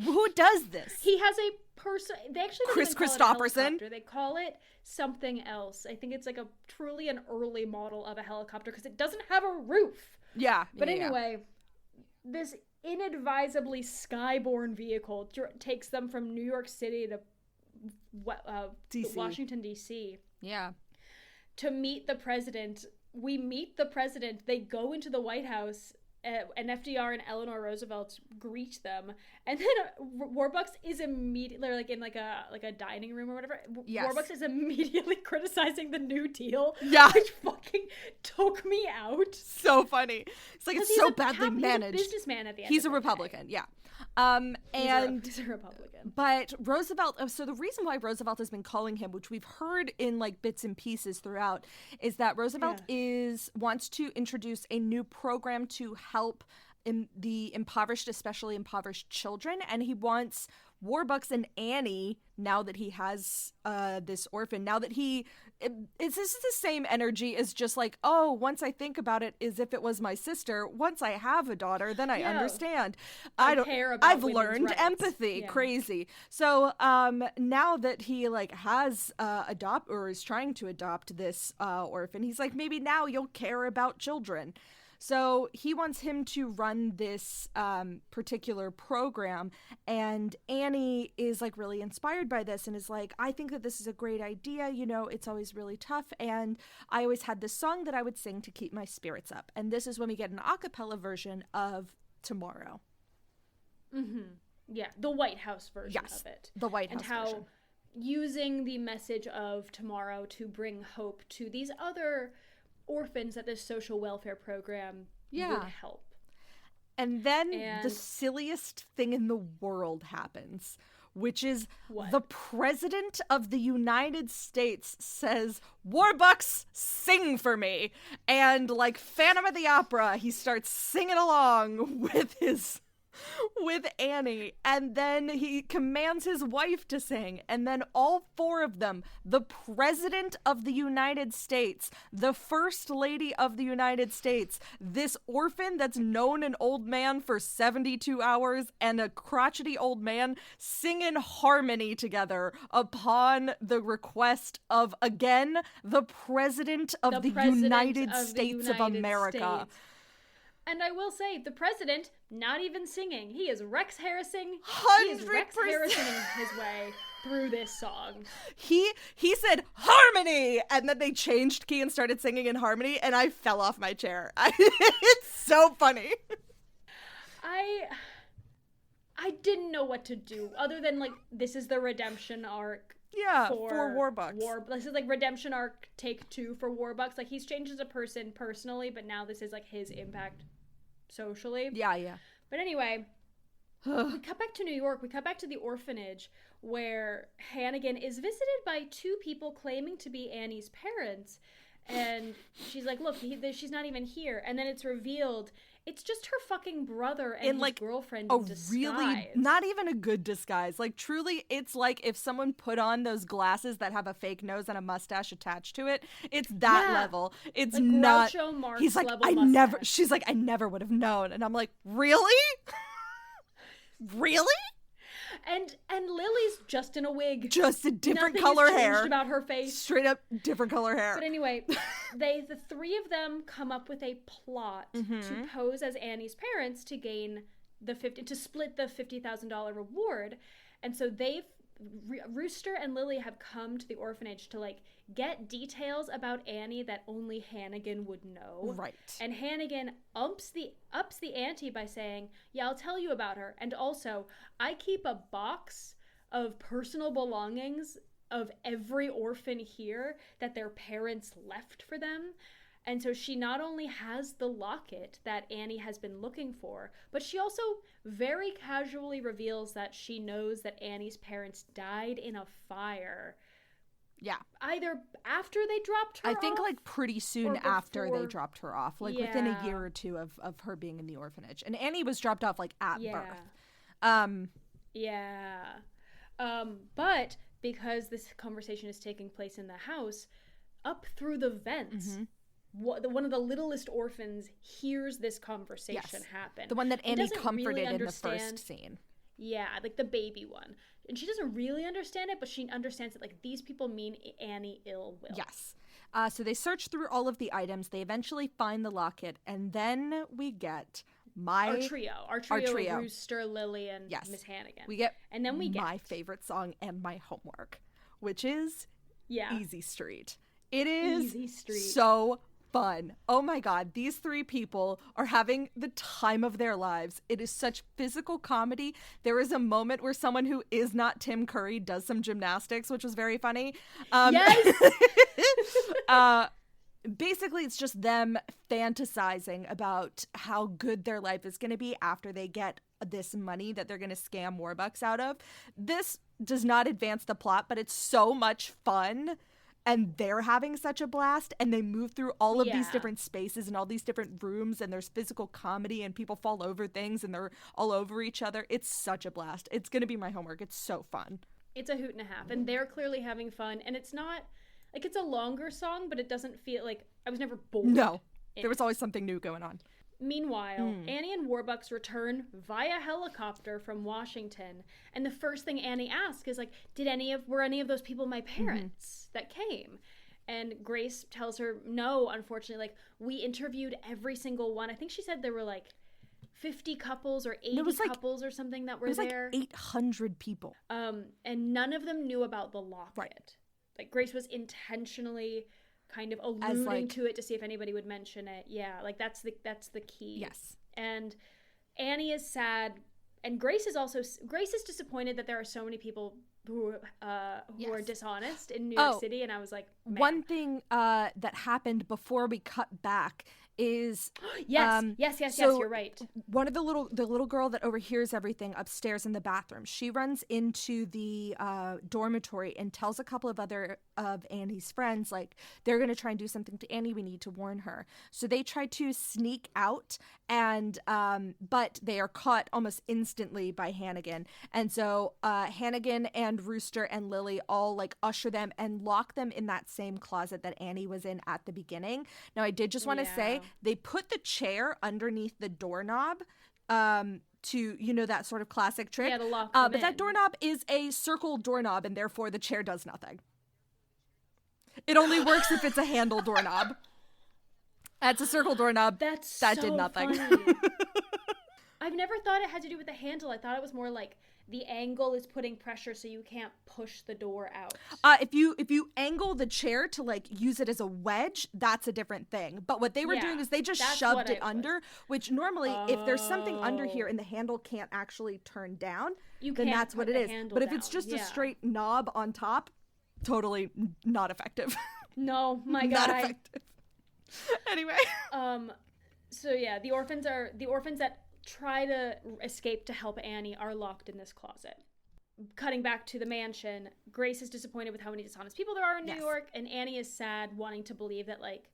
Who does this? He has a person. They actually don't Chris even call it a Christopherson? helicopter. They call it something else. I think it's like truly an early model of a helicopter because it doesn't have a roof. Yeah. But yeah. anyway, this inadvisably skyborne vehicle takes them from New York City to DC. Washington, D.C. Yeah. to meet the president. We meet the president. They go into the White House. And FDR and Eleanor Roosevelt greet them, and then Warbucks is immediately like in like a dining room or whatever. Yes. Warbucks is immediately criticizing the New Deal, Yeah. which fucking took me out. So funny. It's like it's so badly managed. He's a businessman at the end. He's of a the Republican, day. yeah. He's a Republican. But Roosevelt, so the reason why Roosevelt has been calling him, which we've heard in like bits and pieces throughout, is that Roosevelt wants to introduce a new program to help the impoverished, especially impoverished children, and he wants Warbucks and Annie, now that he has this orphan, now that this is the same energy as just like, oh, once I think about it as if it was my sister, once I have a daughter, then I understand. I don't care about I've learned rights. Empathy. Yeah. Crazy. So now that he like has is trying to adopt this orphan, he's like, maybe now you'll care about children. So he wants him to run this particular program, and Annie is like really inspired by this and is like, I think that this is a great idea. You know, it's always really tough, and I always had this song that I would sing to keep my spirits up. And this is when we get an a cappella version of Tomorrow. Mm-hmm. Yeah, the White House version of it. The White House version. And how using the message of tomorrow to bring hope to these other orphans that this social welfare program would help. And then the silliest thing in the world happens, which is the President of the United States says, Warbucks, sing for me. And like Phantom of the Opera, he starts singing along with Annie, and then he commands his wife to sing, and then all four of them, the President of the United States, the First Lady of the United States, this orphan that's known an old man for 72 hours, and a crotchety old man sing in harmony together upon the request of, again, the President of the United States of America. And I will say, the president, not even singing. He is Rex Harrison. 100%. He is Rex Harrisoning his way through this song. He said harmony, and then they changed key and started singing in harmony, and I fell off my chair. It's so funny. I didn't know what to do other than like, this is the redemption arc. Yeah, for Warbucks. This is like redemption arc take 2 for Warbucks. Like, he's changed as a person personally, but now this is like his impact socially. Yeah. But anyway, we cut back to New York. We cut back to the orphanage where Hannigan is visited by 2 people claiming to be Annie's parents. And she's like, look, she's not even here. And then it's revealed it's just her fucking brother and his girlfriend in disguise. Really, not even a good disguise. Like, truly, it's like if someone put on those glasses that have a fake nose and a mustache attached to it. It's that level. It's like not. Groucho Marx he's like, level mustache. She's like, I never would have known. And I'm like, really? Really? And Lily's just in a wig. Just a different Nothing color has changed hair. About her face. Straight up different color hair. But anyway, the 3 of them come up with a plot to pose as Annie's parents to gain to split the $50,000 reward. And so Rooster and Lily have come to the orphanage to like get details about Annie that only Hannigan would know. Right. And Hannigan ups the ante by saying, yeah, I'll tell you about her. And also, I keep a box of personal belongings of every orphan here that their parents left for them. And so she not only has the locket that Annie has been looking for, but she also very casually reveals that she knows that Annie's parents died in a fire. Yeah. Either after they dropped her off. I think like pretty soon after they dropped her off. Like within a year or 2 of her being in the orphanage. And Annie was dropped off like at birth. But because this conversation is taking place in the house, up through the vents, one of the littlest orphans hears this conversation happen. The one that Annie comforted in the first scene. Yeah, like the baby one. And she doesn't really understand it, but she understands that like these people mean Annie ill will. Yes. So they search through all of the items. They eventually find the locket, and then we get our trio, Rooster, Lily, and Miss Hannigan. And then we get my favorite song and my homework, which is Easy Street. It is Easy street. so fun. Oh my God. These three people are having the time of their lives. It is such physical comedy. There is a moment where someone who is not Tim Curry does some gymnastics, which was very funny. Yes! Basically, it's just them fantasizing about how good their life is going to be after they get this money that they're going to scam Warbucks out of. This does not advance the plot, but it's so much fun. And they're having such a blast, and they move through all of these different spaces and all these different rooms, and there's physical comedy, and people fall over things, and they're all over each other. It's such a blast. It's going to be my homework. It's so fun. It's a hoot and a half, and they're clearly having fun, and it's not, like, it's a longer song, but it doesn't feel like, I was never bored. No, there was always something new going on. Meanwhile, Annie and Warbucks return via helicopter from Washington, and the first thing Annie asks is like, were any of those people my parents that came? And Grace tells her, no, unfortunately, like, we interviewed every single one. I think she said there were like 50 couples or 80 couples or something that were there. Like 800 people. And none of them knew about the locket. Right. Like, Grace was intentionally kind of alluding to it to see if anybody would mention it. Yeah, like that's the key. Yes. And Annie is sad, and Grace is disappointed that there are so many people who are dishonest in New York City. And I was like, man. One thing that happened before we cut back is yes, you're right. One of the little girl that overhears everything upstairs in the bathroom, she runs into the dormitory and tells a couple of other of Annie's friends, like, they're going to try and do something to Annie. We need to warn her. So they try to sneak out, and but they are caught almost instantly by Hannigan. And so Hannigan and Rooster and Lily all like usher them and lock them in that same closet that Annie was in at the beginning. Now, I did just want to say, they put the chair underneath the doorknob to, that sort of classic trick. Yeah, to lock them but in. that doorknob is a circle doorknob, and therefore the chair does nothing. It only works if it's a handle doorknob. That's a circle doorknob. That did nothing. I've never thought it had to do with the handle. I thought it was more like the angle is putting pressure so you can't push the door out. If you angle the chair to like use it as a wedge, that's a different thing. But what they were doing is they just shoved it under, which normally if there's something under here and the handle can't actually turn down, then that's what it is. But if it's just a straight knob on top, totally not effective. No, my God. Not effective. Anyway. So yeah, the orphans that try to escape to help Annie are locked in this closet. Cutting back to the mansion, Grace is disappointed with how many dishonest people there are in New York, and Annie is sad, wanting to believe that, like,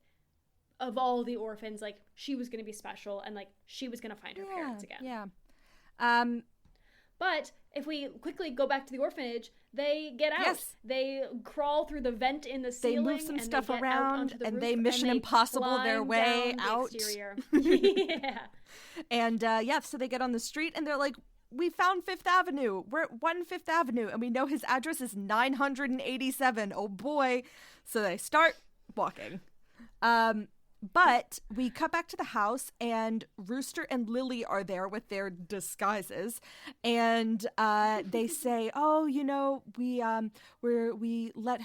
of all the orphans, like, she was going to be special, and, like, she was going to find her parents again. Yeah. But if we quickly go back to the orphanage, they get out. Yes. They crawl through the vent in the ceiling. They move some and stuff they get around, out onto the and roof, they Mission and Impossible their climb way down the out. exterior. Yeah. And so they get on the street, and they're like, we found Fifth Avenue. We're at 1 Fifth Avenue, and we know his address is 987. Oh boy. So they start walking. But we cut back to the house, and Rooster and Lily are there with their disguises, and they say, "Oh, we left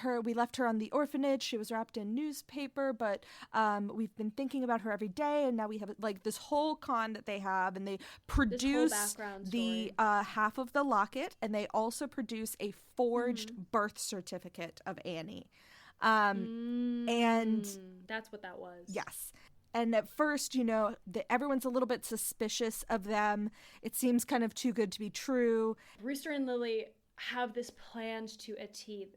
her on the orphanage. She was wrapped in newspaper, but we've been thinking about her every day, and now we have like this whole con that they have, and they produce the half of the locket, and they also produce a forged birth certificate of Annie." And that's what that was. Yes. And at first, everyone's a little bit suspicious of them. It seems kind of too good to be true. Rooster and Lily have this planned to a T.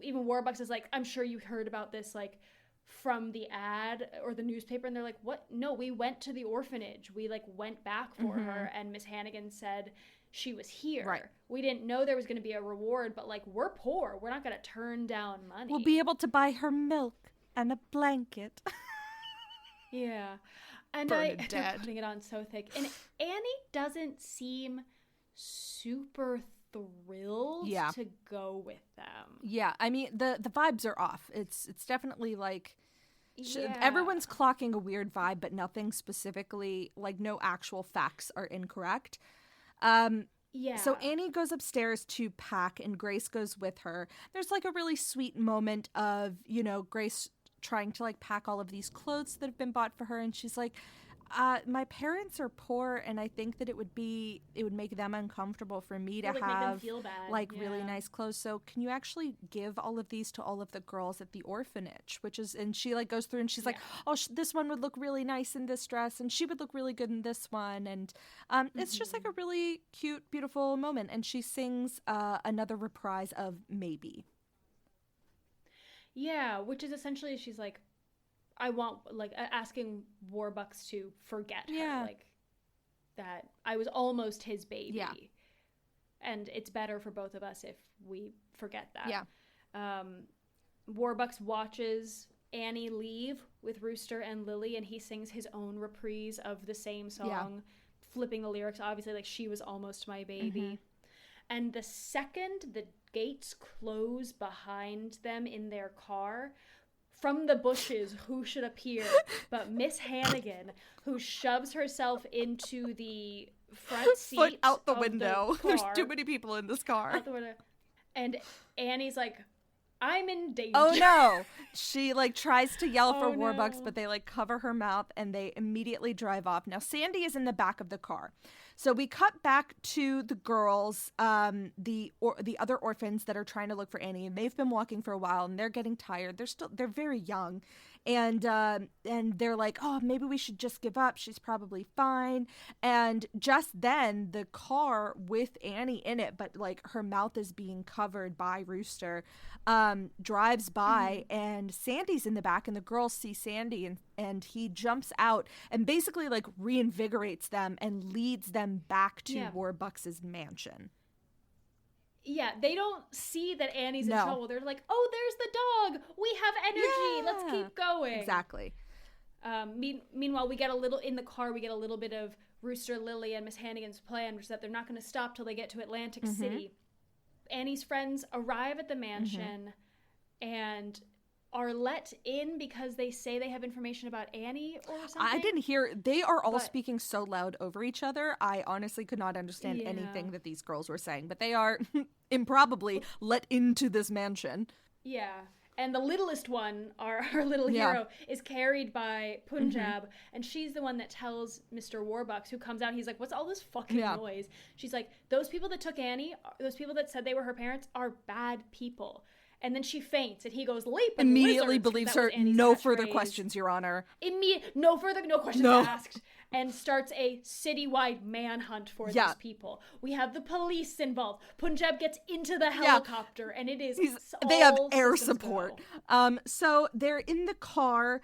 Even Warbucks is like, I'm sure you heard about this, like, from the ad or the newspaper. And they're like, what? No, we went to the orphanage. We, like, went back for her. And Miss Hannigan said she was here. Right. We didn't know there was going to be a reward, but, like, we're poor. We're not going to turn down money. We'll be able to buy her milk and a blanket. Yeah. And Burnett. They're putting it on so thick. And Annie doesn't seem super thrilled to go with them. Yeah. I mean, the vibes are off. It's definitely like... Everyone's clocking a weird vibe, but nothing specifically, like, no actual facts are incorrect. So Annie goes upstairs to pack, and Grace goes with her. There's like a really sweet moment of, Grace trying to like pack all of these clothes that have been bought for her, and she's like, my parents are poor, and I think that it would make them uncomfortable for me to make them have feel bad. like really nice clothes. So can you actually give all of these to all of the girls at the orphanage? And she like goes through and she's like, oh, this one would look really nice in this dress, and she would look really good in this one, and it's just like a really cute, beautiful moment. And she sings another reprise of Maybe. Yeah, which is essentially she's like, I want, like, asking Warbucks to forget her, like, that I was almost his baby. Yeah. And it's better for both of us if we forget that. Yeah. Warbucks watches Annie leave with Rooster and Lily, and he sings his own reprise of the same song, flipping the lyrics, obviously, like, she was almost my baby. Mm-hmm. And the second the gates close behind them in their car, from the bushes, who should appear but Miss Hannigan, who shoves herself into the front seat foot out the window. The There's too many people in this car. Out the window. And Annie's like, I'm in danger. Oh no. She like tries to yell for Warbucks, but they like cover her mouth and they immediately drive off. Now Sandy is in the back of the car. So we cut back to the girls, the other orphans that are trying to look for Annie, and they've been walking for a while and they're getting tired. They're very young. And they're like, oh, maybe we should just give up. She's probably fine. And just then the car with Annie in it, but like her mouth is being covered by Rooster, drives by, and Sandy's in the back, and the girls see Sandy, and he jumps out and basically like reinvigorates them and leads them back to Warbucks' mansion. Yeah, they don't see that Annie's in trouble. They're like, oh, there's the dog. We have energy. Let's keep going. Exactly. Meanwhile, we get a little bit of Rooster, Lily, and Miss Hannigan's plan, which is that they're not going to stop till they get to Atlantic City. Annie's friends arrive at the mansion and are let in because they say they have information about Annie or something. I didn't hear. They are all speaking so loud over each other. I honestly could not understand anything that these girls were saying, but they are improbably let into this mansion. Yeah. And the littlest one, our little hero, is carried by Punjab, and she's the one that tells Mr. Warbucks, who comes out, he's like, what's all this fucking noise? She's like, those people that took Annie, those people that said they were her parents, are bad people. And then she faints, and he goes, leap and immediately lizards, believes her. No further questions, Your Honor. No questions asked. And starts a citywide manhunt for these people. We have the police involved. Punjab gets into the helicopter, and it is they have air support. So they're in the car.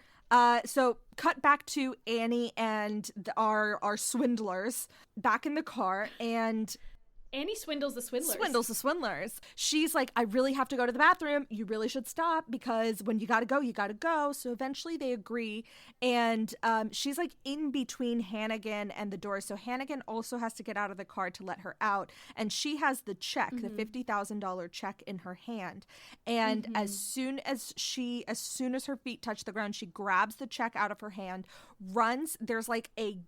So cut back to Annie and our swindlers back in the car, and Annie swindles the swindlers. She's like, I really have to go to the bathroom. You really should stop, because when you gotta go, you gotta go. So eventually they agree. And she's like in between Hannigan and the door. So Hannigan also has to get out of the car to let her out. And she has the check, the $50,000 check in her hand. And as soon as her feet touch the ground, she grabs the check out of her hand, runs. There's like a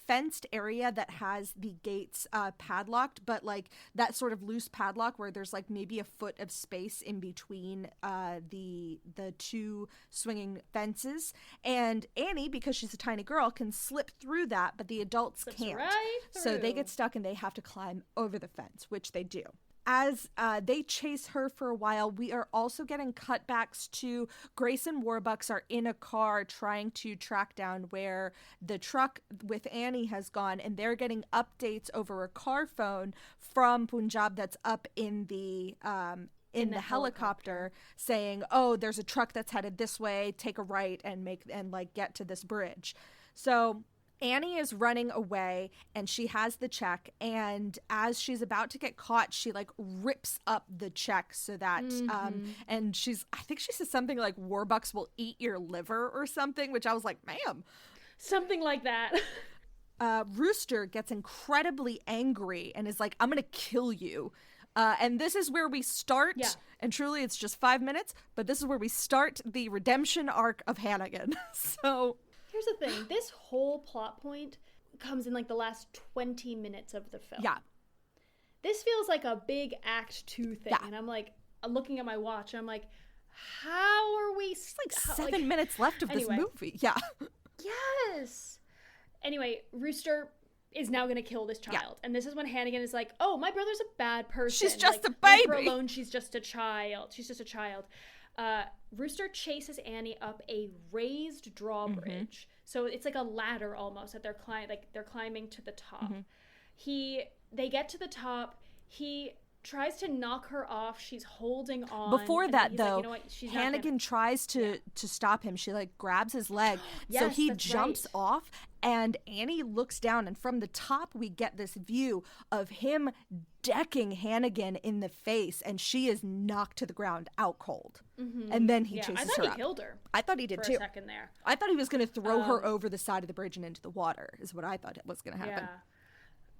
fenced area that has the gates padlocked, but like that sort of loose padlock where there's like maybe a foot of space in between the two swinging fences. And Annie, because she's a tiny girl, can slip through that, but the adults can't. Right through. So they get stuck and they have to climb over the fence, which they do. As they chase her for a while, we are also getting cutbacks to Grace and Warbucks are in a car trying to track down where the truck with Annie has gone, and they're getting updates over a car phone from Punjab that's up in the helicopter saying, oh, there's a truck that's headed this way, take a right and get to this bridge. So Annie is running away, and she has the check, and as she's about to get caught, she like rips up the check so that and I think she says something like, Warbucks will eat your liver or something, which I was like, ma'am, something like that. Rooster gets incredibly angry and is like, I'm gonna kill you. And this is where we start, and truly it's just 5 minutes, but this is where we start the redemption arc of Hannigan. So here's the thing. This whole plot point comes in like the last 20 minutes of the film. Yeah. This feels like a big Act 2 thing. Yeah. And I'm like, I'm looking at my watch and I'm like, how are we... It's like 7 minutes left of this movie. Yeah. Yes. Anyway, Rooster is now going to kill this child. Yeah. And this is when Hannigan is like, oh, my brother's a bad person. She's just a baby. Leave her alone. She's just a child. Rooster chases Annie up a raised drawbridge. So it's like a ladder almost that they're climbing to the top. They get to the top. He tries to knock her off. She's holding on. Before that, though, like, you know Hannigan tries to stop him. She like grabs his leg. Yes, so he jumps off, and Annie looks down, and from the top we get this view of him decking Hannigan in the face, and she is knocked to the ground out cold. And then he chases her up. I thought he killed her. I thought he did for too. A second there. I thought he was going to throw her over the side of the bridge and into the water, is what I thought was going to happen. Yeah.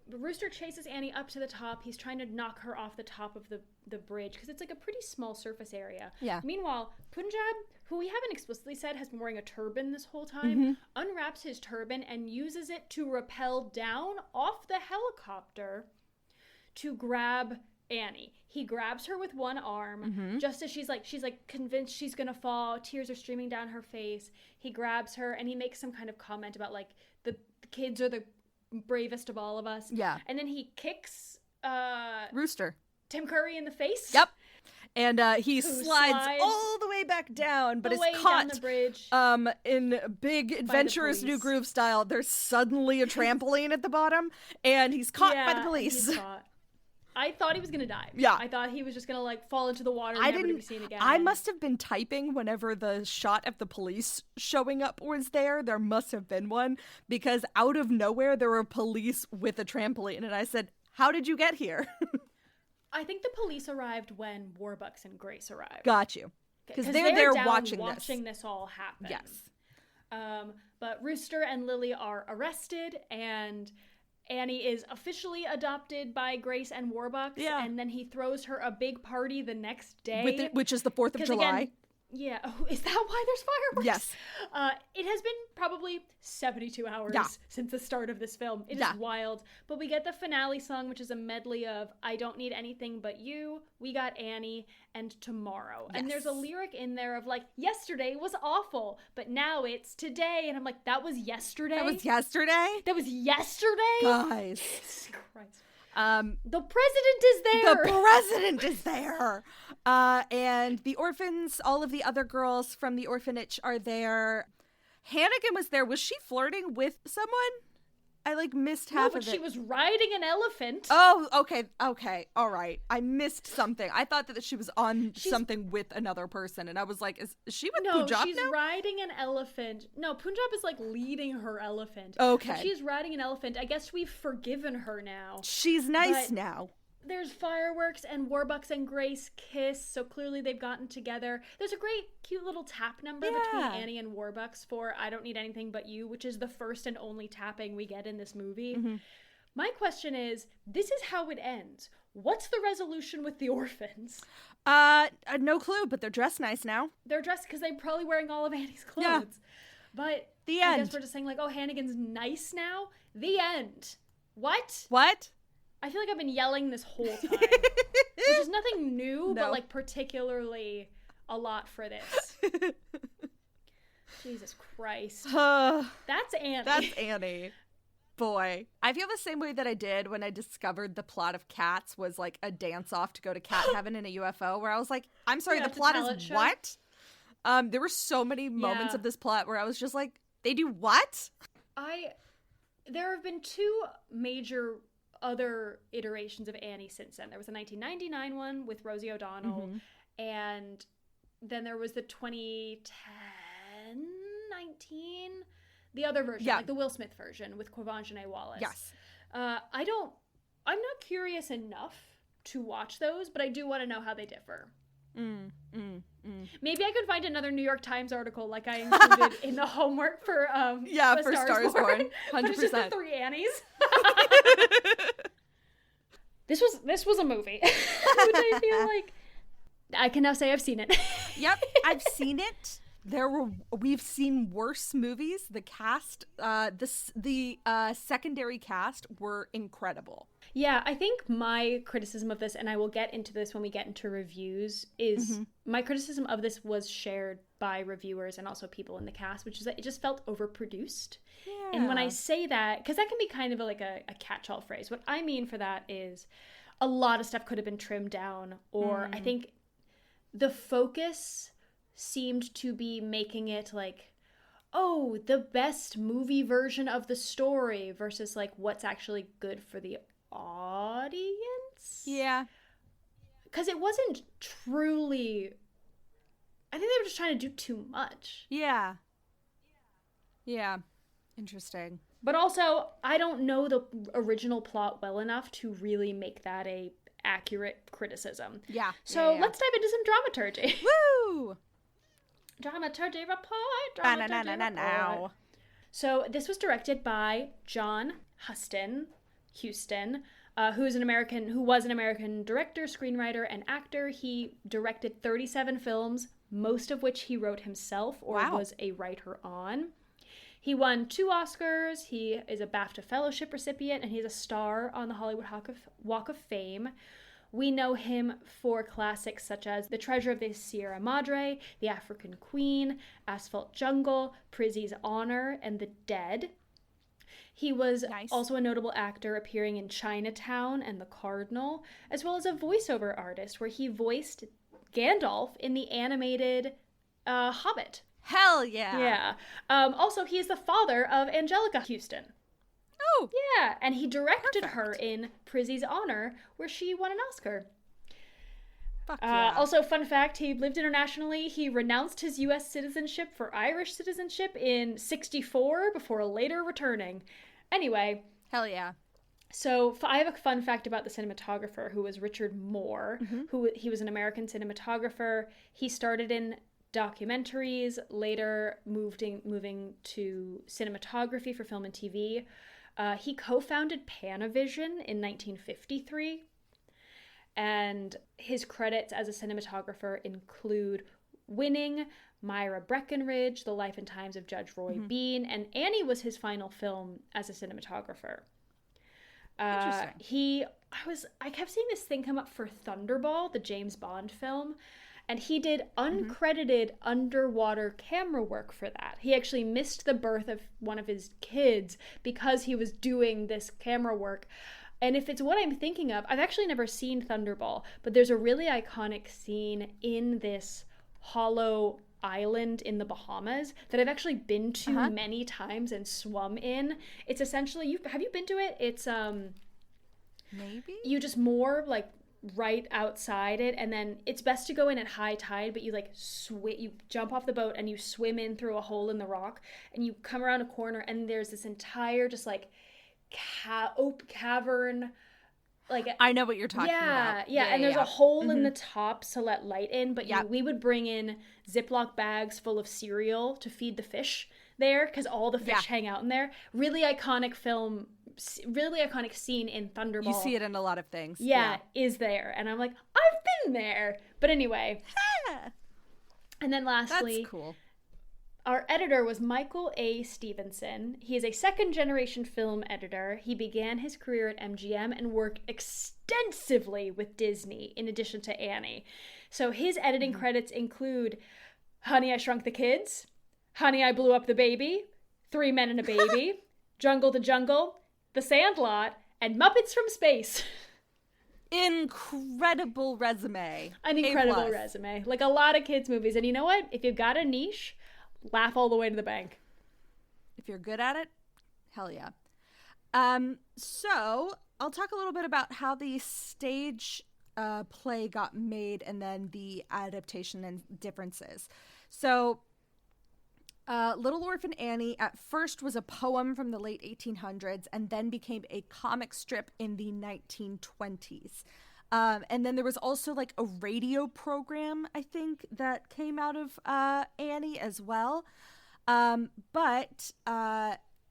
But Rooster chases Annie up to the top. He's trying to knock her off the top of the bridge because it's like a pretty small surface area. Yeah. Meanwhile, Punjab, who we haven't explicitly said has been wearing a turban this whole time, unwraps his turban and uses it to rappel down off the helicopter to grab Annie. He grabs her with one arm just as she's like convinced she's gonna fall. Tears are streaming down her face. He grabs her and he makes some kind of comment about like the kids are the bravest of all of us. Yeah. And then he kicks Rooster. Tim Curry in the face. Yep. And he slides all the way back down, but is caught down the bridge. In big adventurous New Groove style. There's suddenly a trampoline at the bottom, and he's caught by the police. I thought he was gonna die. Yeah. I thought he was just gonna like fall into the water and never to be seen again. I must have been typing whenever the shot of the police showing up was there. There must have been one, because out of nowhere there were police with a trampoline, and I said, how did you get here? I think the police arrived when Warbucks and Grace arrived. Got you. Because they're there watching this all happen. Yes. But Rooster and Lily are arrested, and Annie is officially adopted by Grace and Warbucks. Yeah. And then he throws her a big party the next day. Which is the 4th of July. Again, yeah. Oh, is that why there's fireworks? Yes. It has been probably 72 hours since the start of this film. It is wild. But we get the finale song, which is a medley of I Don't Need Anything But You, We Got Annie, and Tomorrow. Yes. And there's a lyric in there of like, yesterday was awful, but now it's today. And I'm like, that was yesterday? That was yesterday? That was yesterday? Guys. Jesus Christ. The president is there. The president is there. And the orphans, all of the other girls from the orphanage are there. Hannigan was there. Was she flirting with someone? I like missed half of it. She was riding an elephant. Oh, okay, all right. I missed something. I thought that she was on something with another person, and I was like, is she with Punjab now? No, she's riding an elephant. No, Punjab is like leading her elephant. Okay. But she's riding an elephant. I guess we've forgiven her now. She's nice now. There's fireworks, and Warbucks and Grace kiss, so clearly they've gotten together. There's a great, cute little tap number between Annie and Warbucks for I Don't Need Anything But You, which is the first and only tapping we get in this movie. My question is, this is how it ends. What's the resolution with the orphans? No clue, but they're dressed nice now. They're dressed because they're probably wearing all of Annie's clothes. Yeah. But the end. I guess we're just saying like, oh, Hannigan's nice now? The end. What? I feel like I've been yelling this whole time. Which is nothing new, but like particularly a lot for this. Jesus Christ. That's Annie. That's Annie. Boy. I feel the same way that I did when I discovered the plot of Cats was like a dance-off to go to cat heaven in a UFO, where I was like, I'm sorry, the plot is show. What? There were so many moments of this plot where I was just like, they do what? There have been 2 major other iterations of Annie since then. There was a 1999 one with Rosie O'Donnell, and then there was the 2010, 19, the other version, like the Will Smith version with Qivanjane Wallace. Yes. I'm not curious enough to watch those, but I do want to know how they differ. Maybe I could find another New York Times article like I included in the homework for for Stars Born. 100%. But it's just the 3 Annies. This was a movie, which I feel like I can now say I've seen it. Yep, I've seen it, we've seen worse movies. The cast, the secondary cast were incredible. Yeah, I think my criticism of this, and I will get into this when we get into reviews, is my criticism of this was shared by reviewers and also people in the cast, which is that it just felt overproduced. Yeah. And when I say that, because that can be kind of like a catch-all phrase, what I mean for that is a lot of stuff could have been trimmed down, or I think the focus seemed to be making it like, oh, the best movie version of the story versus like what's actually good for the audience. Yeah. Because it wasn't truly, I think they were just trying to do too much. Yeah. Yeah. Interesting. But also, I don't know the original plot well enough to really make that a accurate criticism. Yeah. So let's dive into some dramaturgy. Woo! Dramaturgy report. So this was directed by John Huston, who was an American director, screenwriter, and actor. He directed 37 films, most of which he wrote himself or was a writer on. He won 2 Oscars. He is a BAFTA Fellowship recipient, and he's a star on the Hollywood Walk of Fame. We know him for classics such as The Treasure of the Sierra Madre, The African Queen, Asphalt Jungle, Prizzi's Honor, and The Dead. He was also a notable actor appearing in Chinatown and The Cardinal, as well as a voiceover artist where he voiced Gandalf in the animated Hobbit. Hell yeah. Yeah. Also, he is the father of Angelica Houston. Oh. Yeah, and he directed her in Prizzi's Honor, where she won an Oscar. Fuck yeah. Also, fun fact, he lived internationally. He renounced his U.S. citizenship for Irish citizenship in '64 before later returning. Anyway. Hell yeah. So I have a fun fact about the cinematographer, who was Richard Moore. He was an American cinematographer. He started in documentaries, later moving to cinematography for film and TV. He co-founded Panavision in 1953, and his credits as a cinematographer include Winning, Myra Breckinridge, The Life and Times of Judge Roy Bean, and Annie was his final film as a cinematographer. Interesting. I kept seeing this thing come up for Thunderball, the James Bond film, and he did uncredited underwater camera work for that. He actually missed the birth of one of his kids because he was doing this camera work. And if it's what I'm thinking of, I've actually never seen Thunderball, but there's a really iconic scene in this hollow island in the Bahamas that I've actually been to many times and swum in. It's essentially, have you been to it? It's maybe you just moor like right outside it, and then it's best to go in at high tide, but you like you jump off the boat and you swim in through a hole in the rock, and you come around a corner, and there's this entire just like cavern. Like I know what you're talking about. Yeah, and there's a hole in the top to let light in, but we would bring in Ziploc bags full of cereal to feed the fish there, because all the fish hang out in there. Really iconic film, really iconic scene in Thunderball. You see it in a lot of things. Yeah, is there. And I'm like, I've been there. But anyway. And then lastly, that's cool. Our editor was Michael A. Stevenson. He is a second-generation film editor. He began his career at MGM and worked extensively with Disney, in addition to Annie. So his editing credits include Honey, I Shrunk the Kids, Honey, I Blew Up the Baby, 3 Men and a Baby, Jungle to Jungle, The Sandlot, and Muppets from Space. Incredible resume. An incredible resume. Like a lot of kids' movies. And you know what? If you've got a niche, laugh all the way to the bank. If you're good at it, hell yeah. So I'll talk a little bit about how the stage play got made and then the adaptation and differences. So Little Orphan Annie at first was a poem from the late 1800s and then became a comic strip in the 1920s. And then there was also like a radio program, I think, that came out of Annie as well. But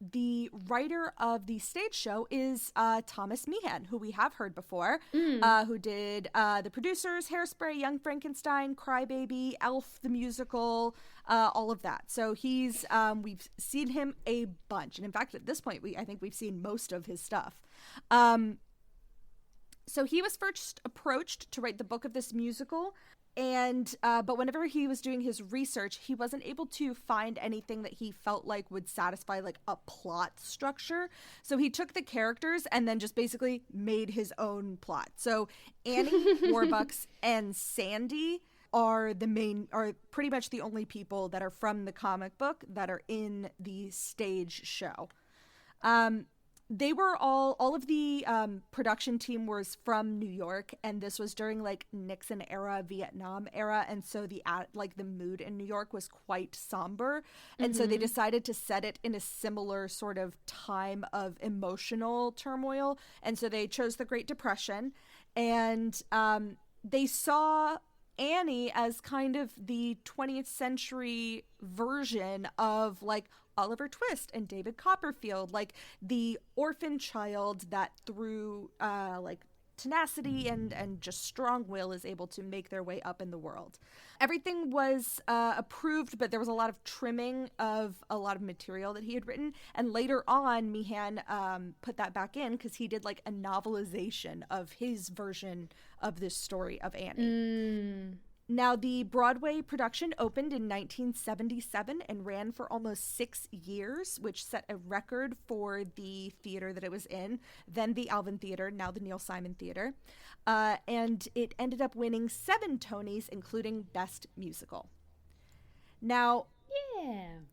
the writer of the stage show is Thomas Meehan, who we have heard before, who did The Producers, Hairspray, Young Frankenstein, Crybaby, Elf the Musical, all of that. So he's we've seen him a bunch, and in fact, at this point, I think we've seen most of his stuff. So he was first approached to write the book of this musical. And but whenever he was doing his research, he wasn't able to find anything that he felt like would satisfy like a plot structure. So he took the characters and then just basically made his own plot. So Annie, Warbucks, and Sandy are pretty much the only people that are from the comic book that are in the stage show. They were all of the production team was from New York, and this was during like Nixon era, Vietnam era, and so the mood in New York was quite somber, and so they decided to set it in a similar sort of time of emotional turmoil, and so they chose the Great Depression, and they saw Annie as kind of the 20th century version of like Oliver Twist and David Copperfield, like the orphan child that through like tenacity and just strong will is able to make their way up in the world. Everything was approved, but there was a lot of trimming of a lot of material that he had written, and later on Meehan put that back in because he did like a novelization of his version of this story of Annie. Now, the Broadway production opened in 1977 and ran for almost 6 years, which set a record for the theater that it was in, then the Alvin Theater, now the Neil Simon Theater. And it ended up winning 7 Tonys, including Best Musical. Now,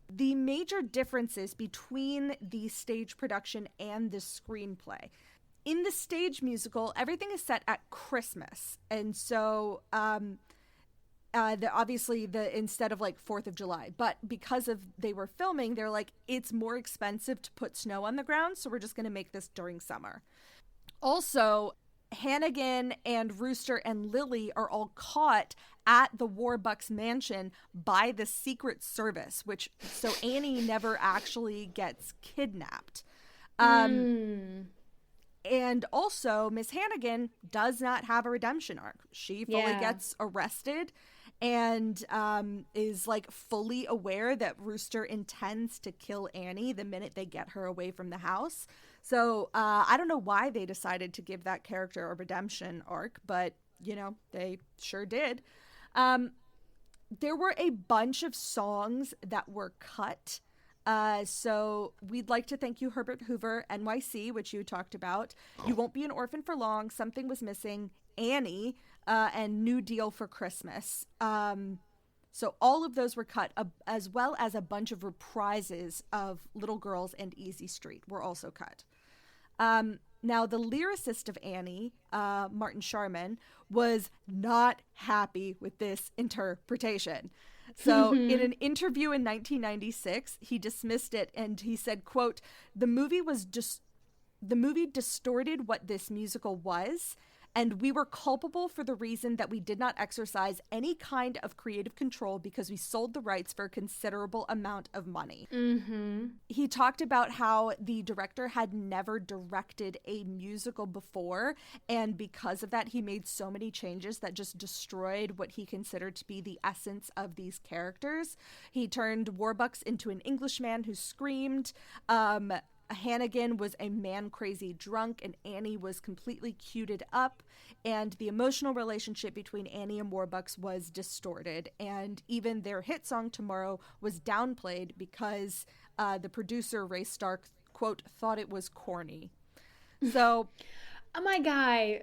the major differences between the stage production and the screenplay. In the stage musical, everything is set at Christmas. And so... obviously instead of like 4th of July, but because of they were filming, they're like, it's more expensive to put snow on the ground, so we're just going to make this during summer. Also, Hannigan and Rooster and Lily are all caught at the Warbucks mansion by the Secret Service, so Annie never actually gets kidnapped. And also, Miss Hannigan does not have a redemption arc. She fully gets arrested and is like fully aware that Rooster intends to kill Annie the minute they get her away from the house. So I don't know why they decided to give that character a redemption arc, but you know, they sure did. There were a bunch of songs that were cut. So we'd like to thank you, Herbert Hoover, NYC, which you talked about. You Won't Be an Orphan for Long, Something Was Missing, Annie, and New Deal for Christmas. So all of those were cut, as well as a bunch of reprises of Little Girls and Easy Street were also cut. Now, the lyricist of Annie, Martin Sharman, was not happy with this interpretation. So in an interview in 1996, he dismissed it and he said, quote, the movie distorted what this musical was, and we were culpable for the reason that we did not exercise any kind of creative control because we sold the rights for a considerable amount of money. He talked about how the director had never directed a musical before, and because of that, he made so many changes that just destroyed what he considered to be the essence of these characters. He turned Warbucks into an Englishman who screamed. Hannigan was a man-crazy drunk, and Annie was completely cued up, and the emotional relationship between Annie and Warbucks was distorted, and even their hit song Tomorrow was downplayed because the producer, Ray Stark, quote, thought it was corny. So... Oh my guy,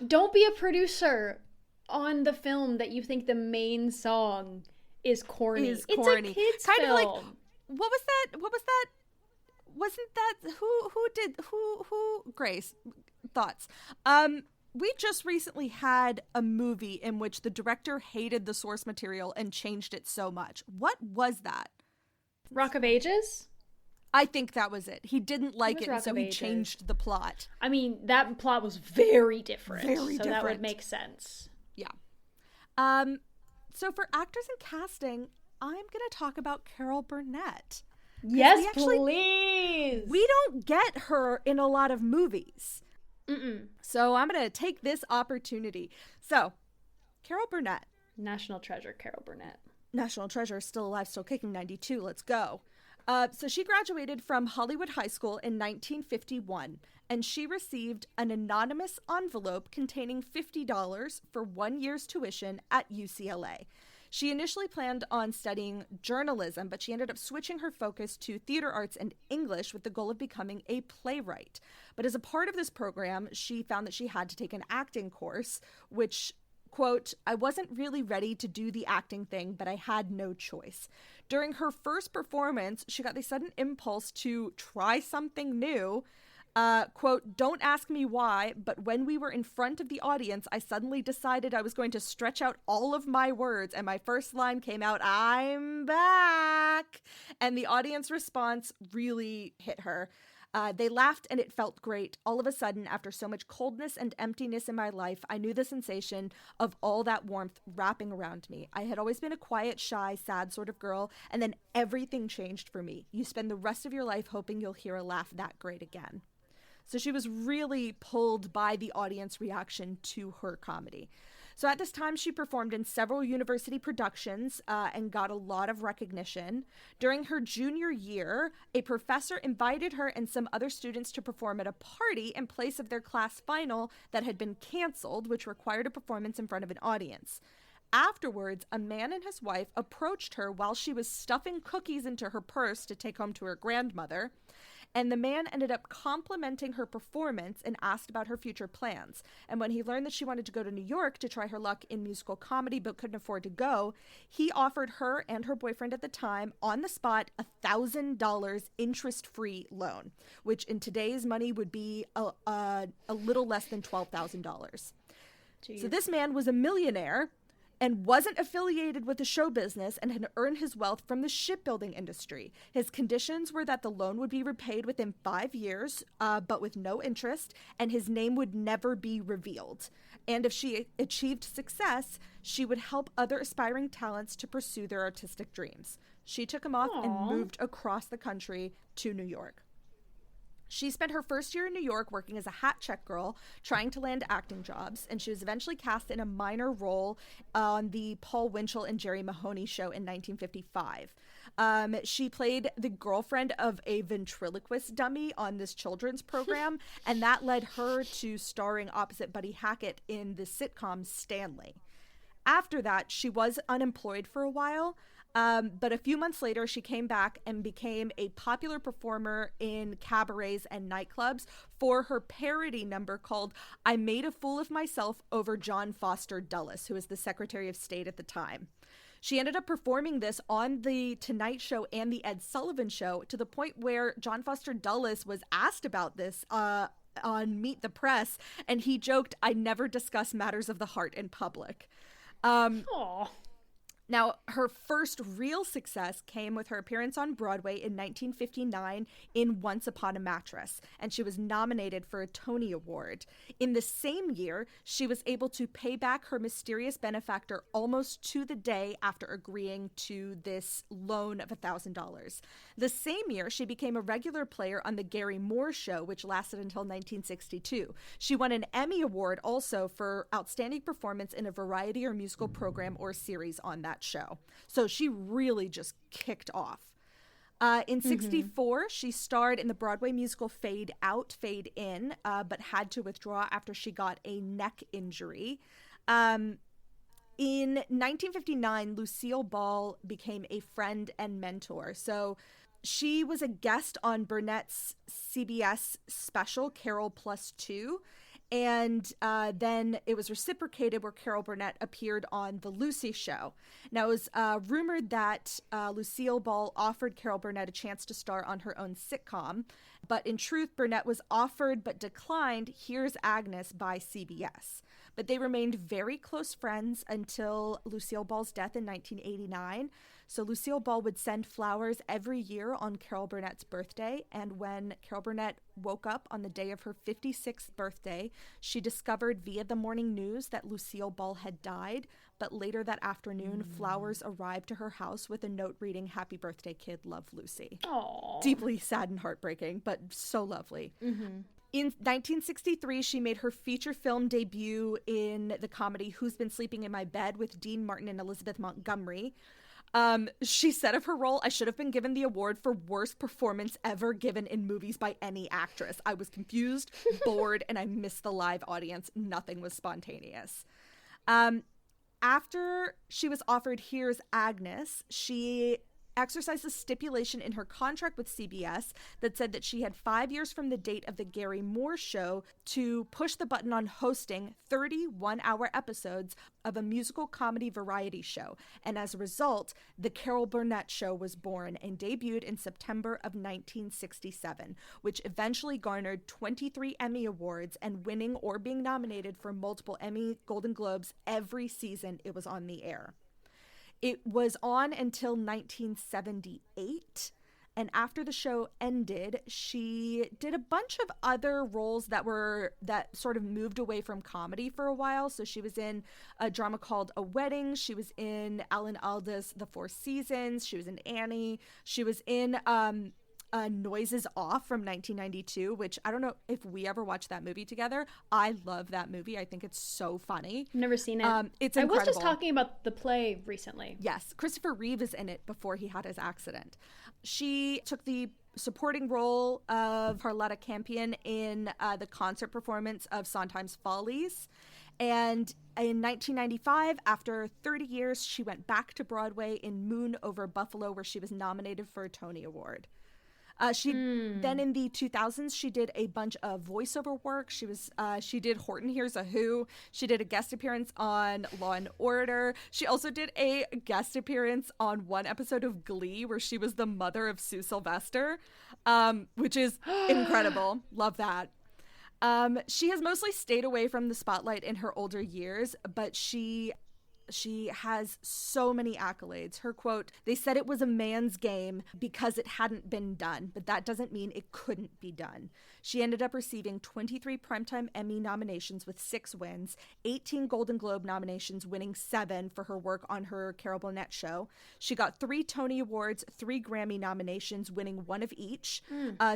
don't be a producer on the film that you think the main song is corny. It's a kid's kind film. Of like, what was that? Wasn't that who Grace, thoughts? We just recently had a movie in which the director hated the source material and changed it so much. What was that? Rock of Ages? I think that was it. He didn't like it, and so he changed the plot. I mean, that plot was very different. So that would make sense. Yeah. So for actors and casting, I'm going to talk about Carol Burnett. Yes, please. We don't get her in a lot of movies. So I'm going to take this opportunity. So, Carol Burnett. National treasure, Carol Burnett. National treasure, still alive, still kicking, 92. Let's go. So she graduated from Hollywood High School in 1951, and she received an anonymous envelope containing $50 for 1 year's tuition at UCLA. She initially planned on studying journalism, but she ended up switching her focus to theater arts and English with the goal of becoming a playwright. But as a part of this program, she found that she had to take an acting course, which, quote, I wasn't really ready to do the acting thing, but I had no choice. During her first performance, she got the sudden impulse to try something new. Quote, don't ask me why, but when we were in front of the audience, I suddenly decided I was going to stretch out all of my words, and my first line came out, I'm back. And the audience response really hit her. They laughed and it felt great. All of a sudden, after so much coldness and emptiness in my life, I knew the sensation of all that warmth wrapping around me. I had always been a quiet, shy, sad sort of girl, and then everything changed for me. You spend the rest of your life hoping you'll hear a laugh that great again. So she was really pulled by the audience reaction to her comedy. So at this time, she performed in several university productions and got a lot of recognition. During her junior year, a professor invited her and some other students to perform at a party in place of their class final that had been canceled, which required a performance in front of an audience. Afterwards, a man and his wife approached her while she was stuffing cookies into her purse to take home to her grandmother. And the man ended up complimenting her performance and asked about her future plans. And when he learned that she wanted to go to New York to try her luck in musical comedy but couldn't afford to go, he offered her and her boyfriend at the time, on the spot, $1,000 interest-free loan, which in today's money would be a little less than $12,000. So this man was a millionaire and wasn't affiliated with the show business and had earned his wealth from the shipbuilding industry. His conditions were that the loan would be repaid within 5 years, but with no interest, and his name would never be revealed. And if she achieved success, she would help other aspiring talents to pursue their artistic dreams. She took him off and moved across the country to New York. She spent her first year in New York working as a hat check girl, trying to land acting jobs, and she was eventually cast in a minor role on the Paul Winchell and Jerry Mahoney show in 1955. She played the girlfriend of a ventriloquist dummy on this children's program, and that led her to starring opposite Buddy Hackett in the sitcom Stanley. After that, she was unemployed for a while, but a few months later, she came back and became a popular performer in cabarets and nightclubs for her parody number called I Made a Fool of Myself Over John Foster Dulles, who was the Secretary of State at the time. She ended up performing this on The Tonight Show and The Ed Sullivan Show to the point where John Foster Dulles was asked about this on Meet the Press, and he joked, I never discuss matters of the heart in public. Now, her first real success came with her appearance on Broadway in 1959 in Once Upon a Mattress, and she was nominated for a Tony Award. In the same year, she was able to pay back her mysterious benefactor almost to the day after agreeing to this loan of $1,000. The same year, she became a regular player on The Gary Moore Show, which lasted until 1962. She won an Emmy Award also for outstanding performance in a variety or musical program or series on that show. So she really just kicked off. In 64, she starred in the Broadway musical Fade Out, Fade In, but had to withdraw after she got a neck injury. In 1959, Lucille Ball became a friend and mentor. So she was a guest on Burnett's CBS special, Carol Plus 2. And then it was reciprocated where Carol Burnett appeared on The Lucy Show. Now, it was rumored that Lucille Ball offered Carol Burnett a chance to star on her own sitcom. But in truth, Burnett was offered but declined Here's Agnes by CBS. But they remained very close friends until Lucille Ball's death in 1989. So Lucille Ball would send flowers every year on Carol Burnett's birthday, and when Carol Burnett woke up on the day of her 56th birthday, she discovered via the morning news that Lucille Ball had died, but later that afternoon, flowers arrived to her house with a note reading, "Happy birthday, kid. Love, Lucy." Aww. Deeply sad and heartbreaking, but so lovely. Mm-hmm. In 1963, she made her feature film debut in the comedy Who's Been Sleeping in My Bed with Dean Martin and Elizabeth Montgomery. She said of her role, "I should have been given the award for worst performance ever given in movies by any actress. I was confused, bored, and I missed the live audience. Nothing was spontaneous." After she was offered Here's Agnes, she exercised a stipulation in her contract with CBS that said that she had 5 years from the date of the Gary Moore show to push the button on hosting 30 one-hour episodes of a musical comedy variety show. And as a result, the Carol Burnett Show was born and debuted in September of 1967, which eventually garnered 23 Emmy Awards and winning or being nominated for multiple Emmy, Golden Globes every season it was on the air. It was on until 1978, and after the show ended, she did a bunch of other roles that sort of moved away from comedy for a while. So she was in a drama called A Wedding. She was in Alan Alda's The Four Seasons. She was in Annie. She was in Noises Off from 1992, which I don't know if we ever watched that movie together. I love that movie. I think it's so funny. Never seen it. It's incredible. I was just talking about the play recently. Yes, Christopher Reeve is in it before he had his accident. She took the supporting role of Carlotta Campion in the concert performance of Sondheim's Follies. And in 1995, after 30 years, she went back to Broadway in Moon Over Buffalo, where she was nominated for a Tony Award. Then in the 2000s, she did a bunch of voiceover work. She did Horton Hears a Who. She did a guest appearance on Law and Order. She also did a guest appearance on one episode of Glee where she was the mother of Sue Sylvester, which is incredible. Love that. She has mostly stayed away from the spotlight in her older years, but she has so many accolades. Her quote, "They said it was a man's game because it hadn't been done, but that doesn't mean it couldn't be done." She ended up receiving 23 Primetime Emmy nominations with 6 wins, 18 Golden Globe nominations, winning 7 for her work on her Carol Burnett show. She got 3 Tony Awards, 3 Grammy nominations, winning 1 of each.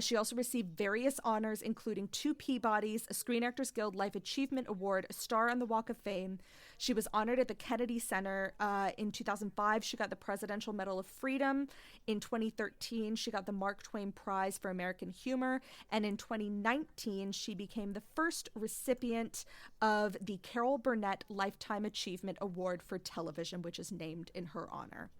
She also received various honors, including 2 Peabodys, a Screen Actors Guild Life Achievement Award, a star on the Walk of Fame. She was honored at the Kennedy Center in 2005. She got the Presidential Medal of Freedom. In 2013, she got the Mark Twain Prize for American Humor. And in 2019, she became the first recipient of the Carol Burnett Lifetime Achievement Award for Television, which is named in her honor.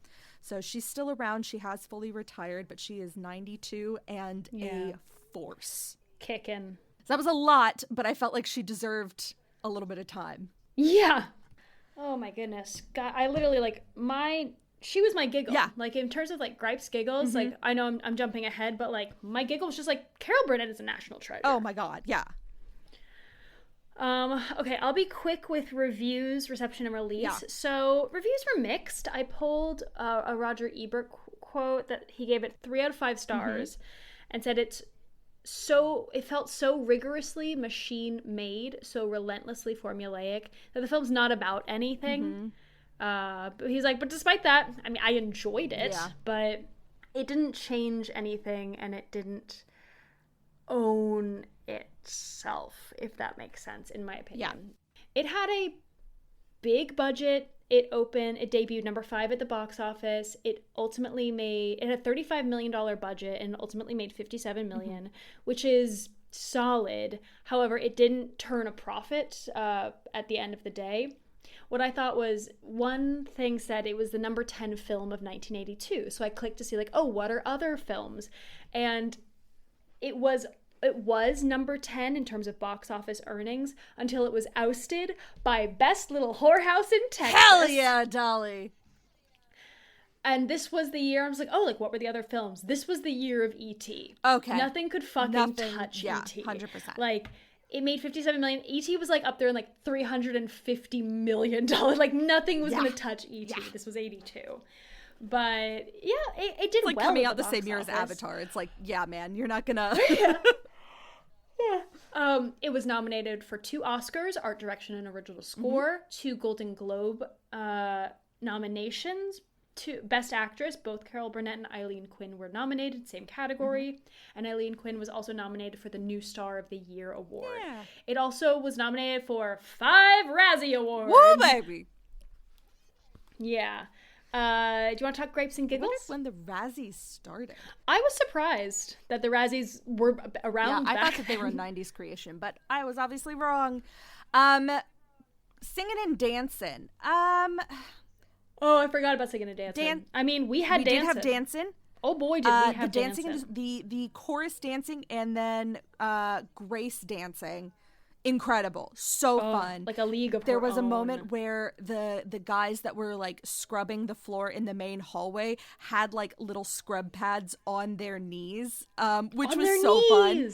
So she's still around. She has fully retired, but she is 92 and a force. Kicking. So that was a lot, but I felt like she deserved a little bit of time. Yeah. Oh my goodness. God, I literally she was my giggle. Yeah. Like in terms of like gripes, giggles, like I know I'm jumping ahead, but like my giggle was just like Carol Burnett is a national treasure. Oh my God. Yeah. Okay, I'll be quick with reviews, reception, and release. Yeah. So reviews were mixed. I pulled a Roger Ebert quote that he gave it 3 out of 5 stars and said it felt so rigorously machine made, so relentlessly formulaic that the film's not about anything. But he's like, but despite that, I mean, I enjoyed it, but it didn't change anything and it didn't own itself, if that makes sense, in my opinion. It had a big budget. It debuted number 5 at the box office. It had a $35 million budget and ultimately made $57 million, which is solid. However, it didn't turn a profit at the end of the day. What I thought was, one thing said it was the number 10 film of 1982. So I clicked to see like, oh, what are other films? And it was number 10 in terms of box office earnings until it was ousted by Best Little Whorehouse in Texas. Hell yeah, Dolly. And this was the year, I was like, oh, like what were the other films? This was the year of E.T. Okay. Nothing could fucking touch E.T. 100%. Like, it made $57 million. E.T. was like up there in like $350 million. Like nothing was going to touch E.T. Yeah. This was 82. But yeah, it did like well. Coming out the same year as Avatar. It's like, yeah, man, you're not gonna. It was nominated for 2 Oscars, Art Direction and Original Score, 2 Golden Globe nominations, 2 Best Actress. Both Carol Burnett and Aileen Quinn were nominated, same category. And Aileen Quinn was also nominated for the New Star of the Year award. Yeah. It also was nominated for 5 Razzie Awards. Woo, baby! Yeah. Do you want to talk grapes and giggles? When the Razzies started. I was surprised that the Razzies were around back I thought that they were a 90s creation, but I was obviously wrong. Singing and dancing. Oh, I forgot about singing and dancing. I mean, we did dancing. have dancing. Oh boy, did we have the dancing. dancing. The chorus dancing and then Grace dancing. Incredible. So fun. Like a league of There her was a own. moment where the guys that were like scrubbing the floor in the main hallway had like little scrub pads on their knees, which was so fun.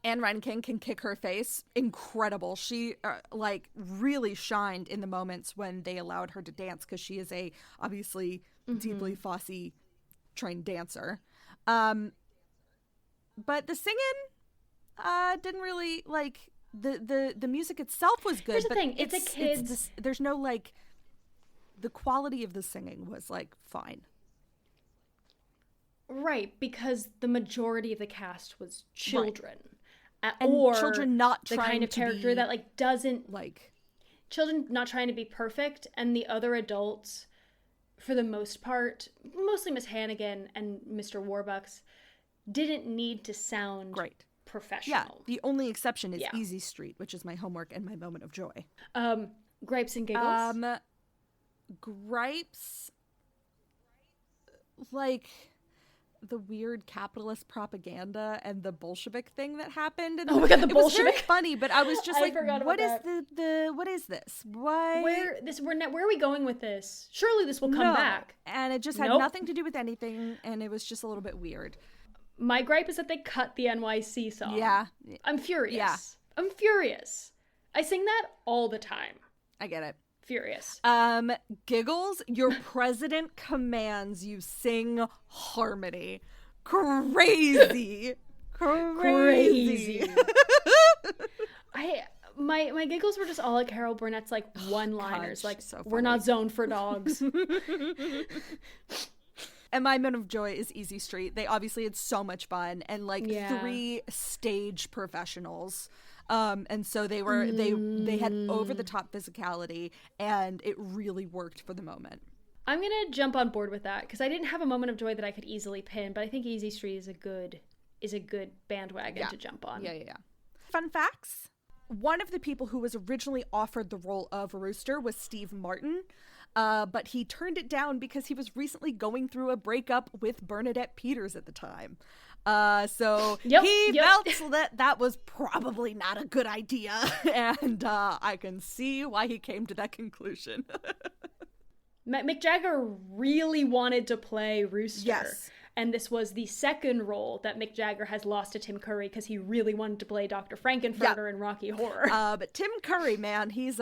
Anne Reinking can kick her face. Incredible. She like really shined in the moments when they allowed her to dance, because she is a obviously deeply Fosse trained dancer. But the singing didn't really like. The music itself was good. Here's the but thing, it's a kid's... there's no like, the quality of the singing was like fine. Right, because the majority of the cast was children. Right. Or children not the trying kind of to character be, that like doesn't like, children not trying to be perfect, and the other adults, for the most part, mostly Miss Hannigan and Mr. Warbucks, didn't need to sound great. Professional. Yeah, the only exception is Easy Street, which is my homework and my moment of joy. Gripes and giggles. Gripes, like the weird capitalist propaganda and the Bolshevik thing that happened. And oh my god, the Bolshevik! Was very funny, but I was just like, what is what is this? Why? Where are we going with this? Surely this will come back. And it just had nothing to do with anything, and it was just a little bit weird. My gripe is that they cut the NYC song. Yeah. I'm furious. Yeah. I'm furious. I sing that all the time. I get it. Furious. Giggles, your president commands you sing harmony. Crazy. Crazy. My giggles were just all at Carol Burnett's like one-liners. God, like, so we're not zoned for dogs. And my moment of joy is Easy Street. They obviously had so much fun, and like 3 stage professionals. And so they were they had over the top physicality, and it really worked for the moment. I'm gonna jump on board with that, because I didn't have a moment of joy that I could easily pin, but I think Easy Street is a good bandwagon to jump on. Yeah. Fun facts. One of the people who was originally offered the role of Rooster was Steve Martin. But he turned it down because he was recently going through a breakup with Bernadette Peters at the time. So he felt that was probably not a good idea. And I can see why he came to that conclusion. Mick Jagger really wanted to play Rooster. Yes. And this was the second role that Mick Jagger has lost to Tim Curry, because he really wanted to play Dr. Frankenfurter in Rocky Horror. But Tim Curry, man, he's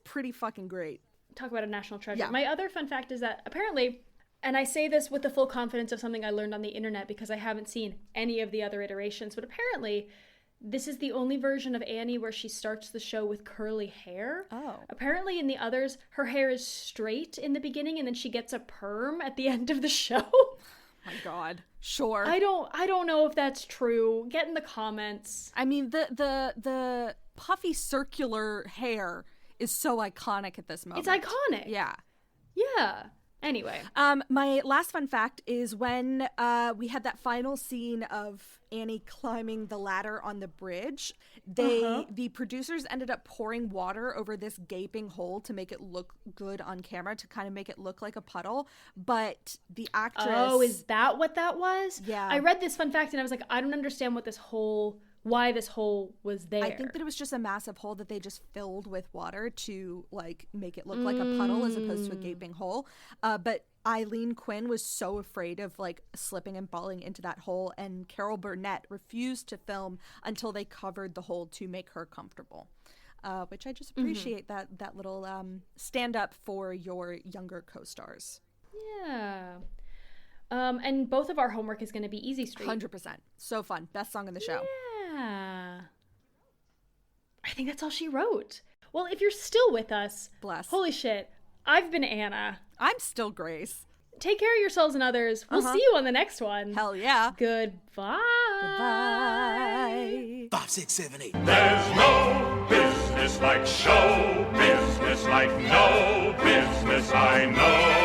pretty fucking great. Talk about a national treasure. Yeah. My other fun fact is that apparently, and I say this with the full confidence of something I learned on the internet because I haven't seen any of the other iterations, but apparently this is the only version of Annie where she starts the show with curly hair. Oh. Apparently in the others, her hair is straight in the beginning and then she gets a perm at the end of the show. My God. Sure. I don't know if that's true. Get in the comments. I mean, the puffy circular hair is so iconic at this moment. It's iconic. Yeah. Yeah. Anyway. My last fun fact is when we had that final scene of Annie climbing the ladder on the bridge, the producers ended up pouring water over this gaping hole to make it look good on camera, to kind of make it look like a puddle. But the actress... Oh, is that what that was? Yeah. I read this fun fact and I was like, I don't understand why this hole was there. I think that it was just a massive hole that they just filled with water to like make it look like a puddle as opposed to a gaping hole. But Aileen Quinn was so afraid of like slipping and falling into that hole, and Carol Burnett refused to film until they covered the hole to make her comfortable. Which I just appreciate that little stand up for your younger co-stars. Yeah. And both of our homework is going to be Easy Street. 100%. So fun. Best song in the show. Yeah. I think that's all she wrote. Well, if you're still with us, Bless. Holy shit. I've been Anna. I'm still Grace. Take care of yourselves and others. We'll see you on the next one. Hell yeah. Goodbye. Bye. 5, 6, 7, 8. There's no business like show business, like no business I know.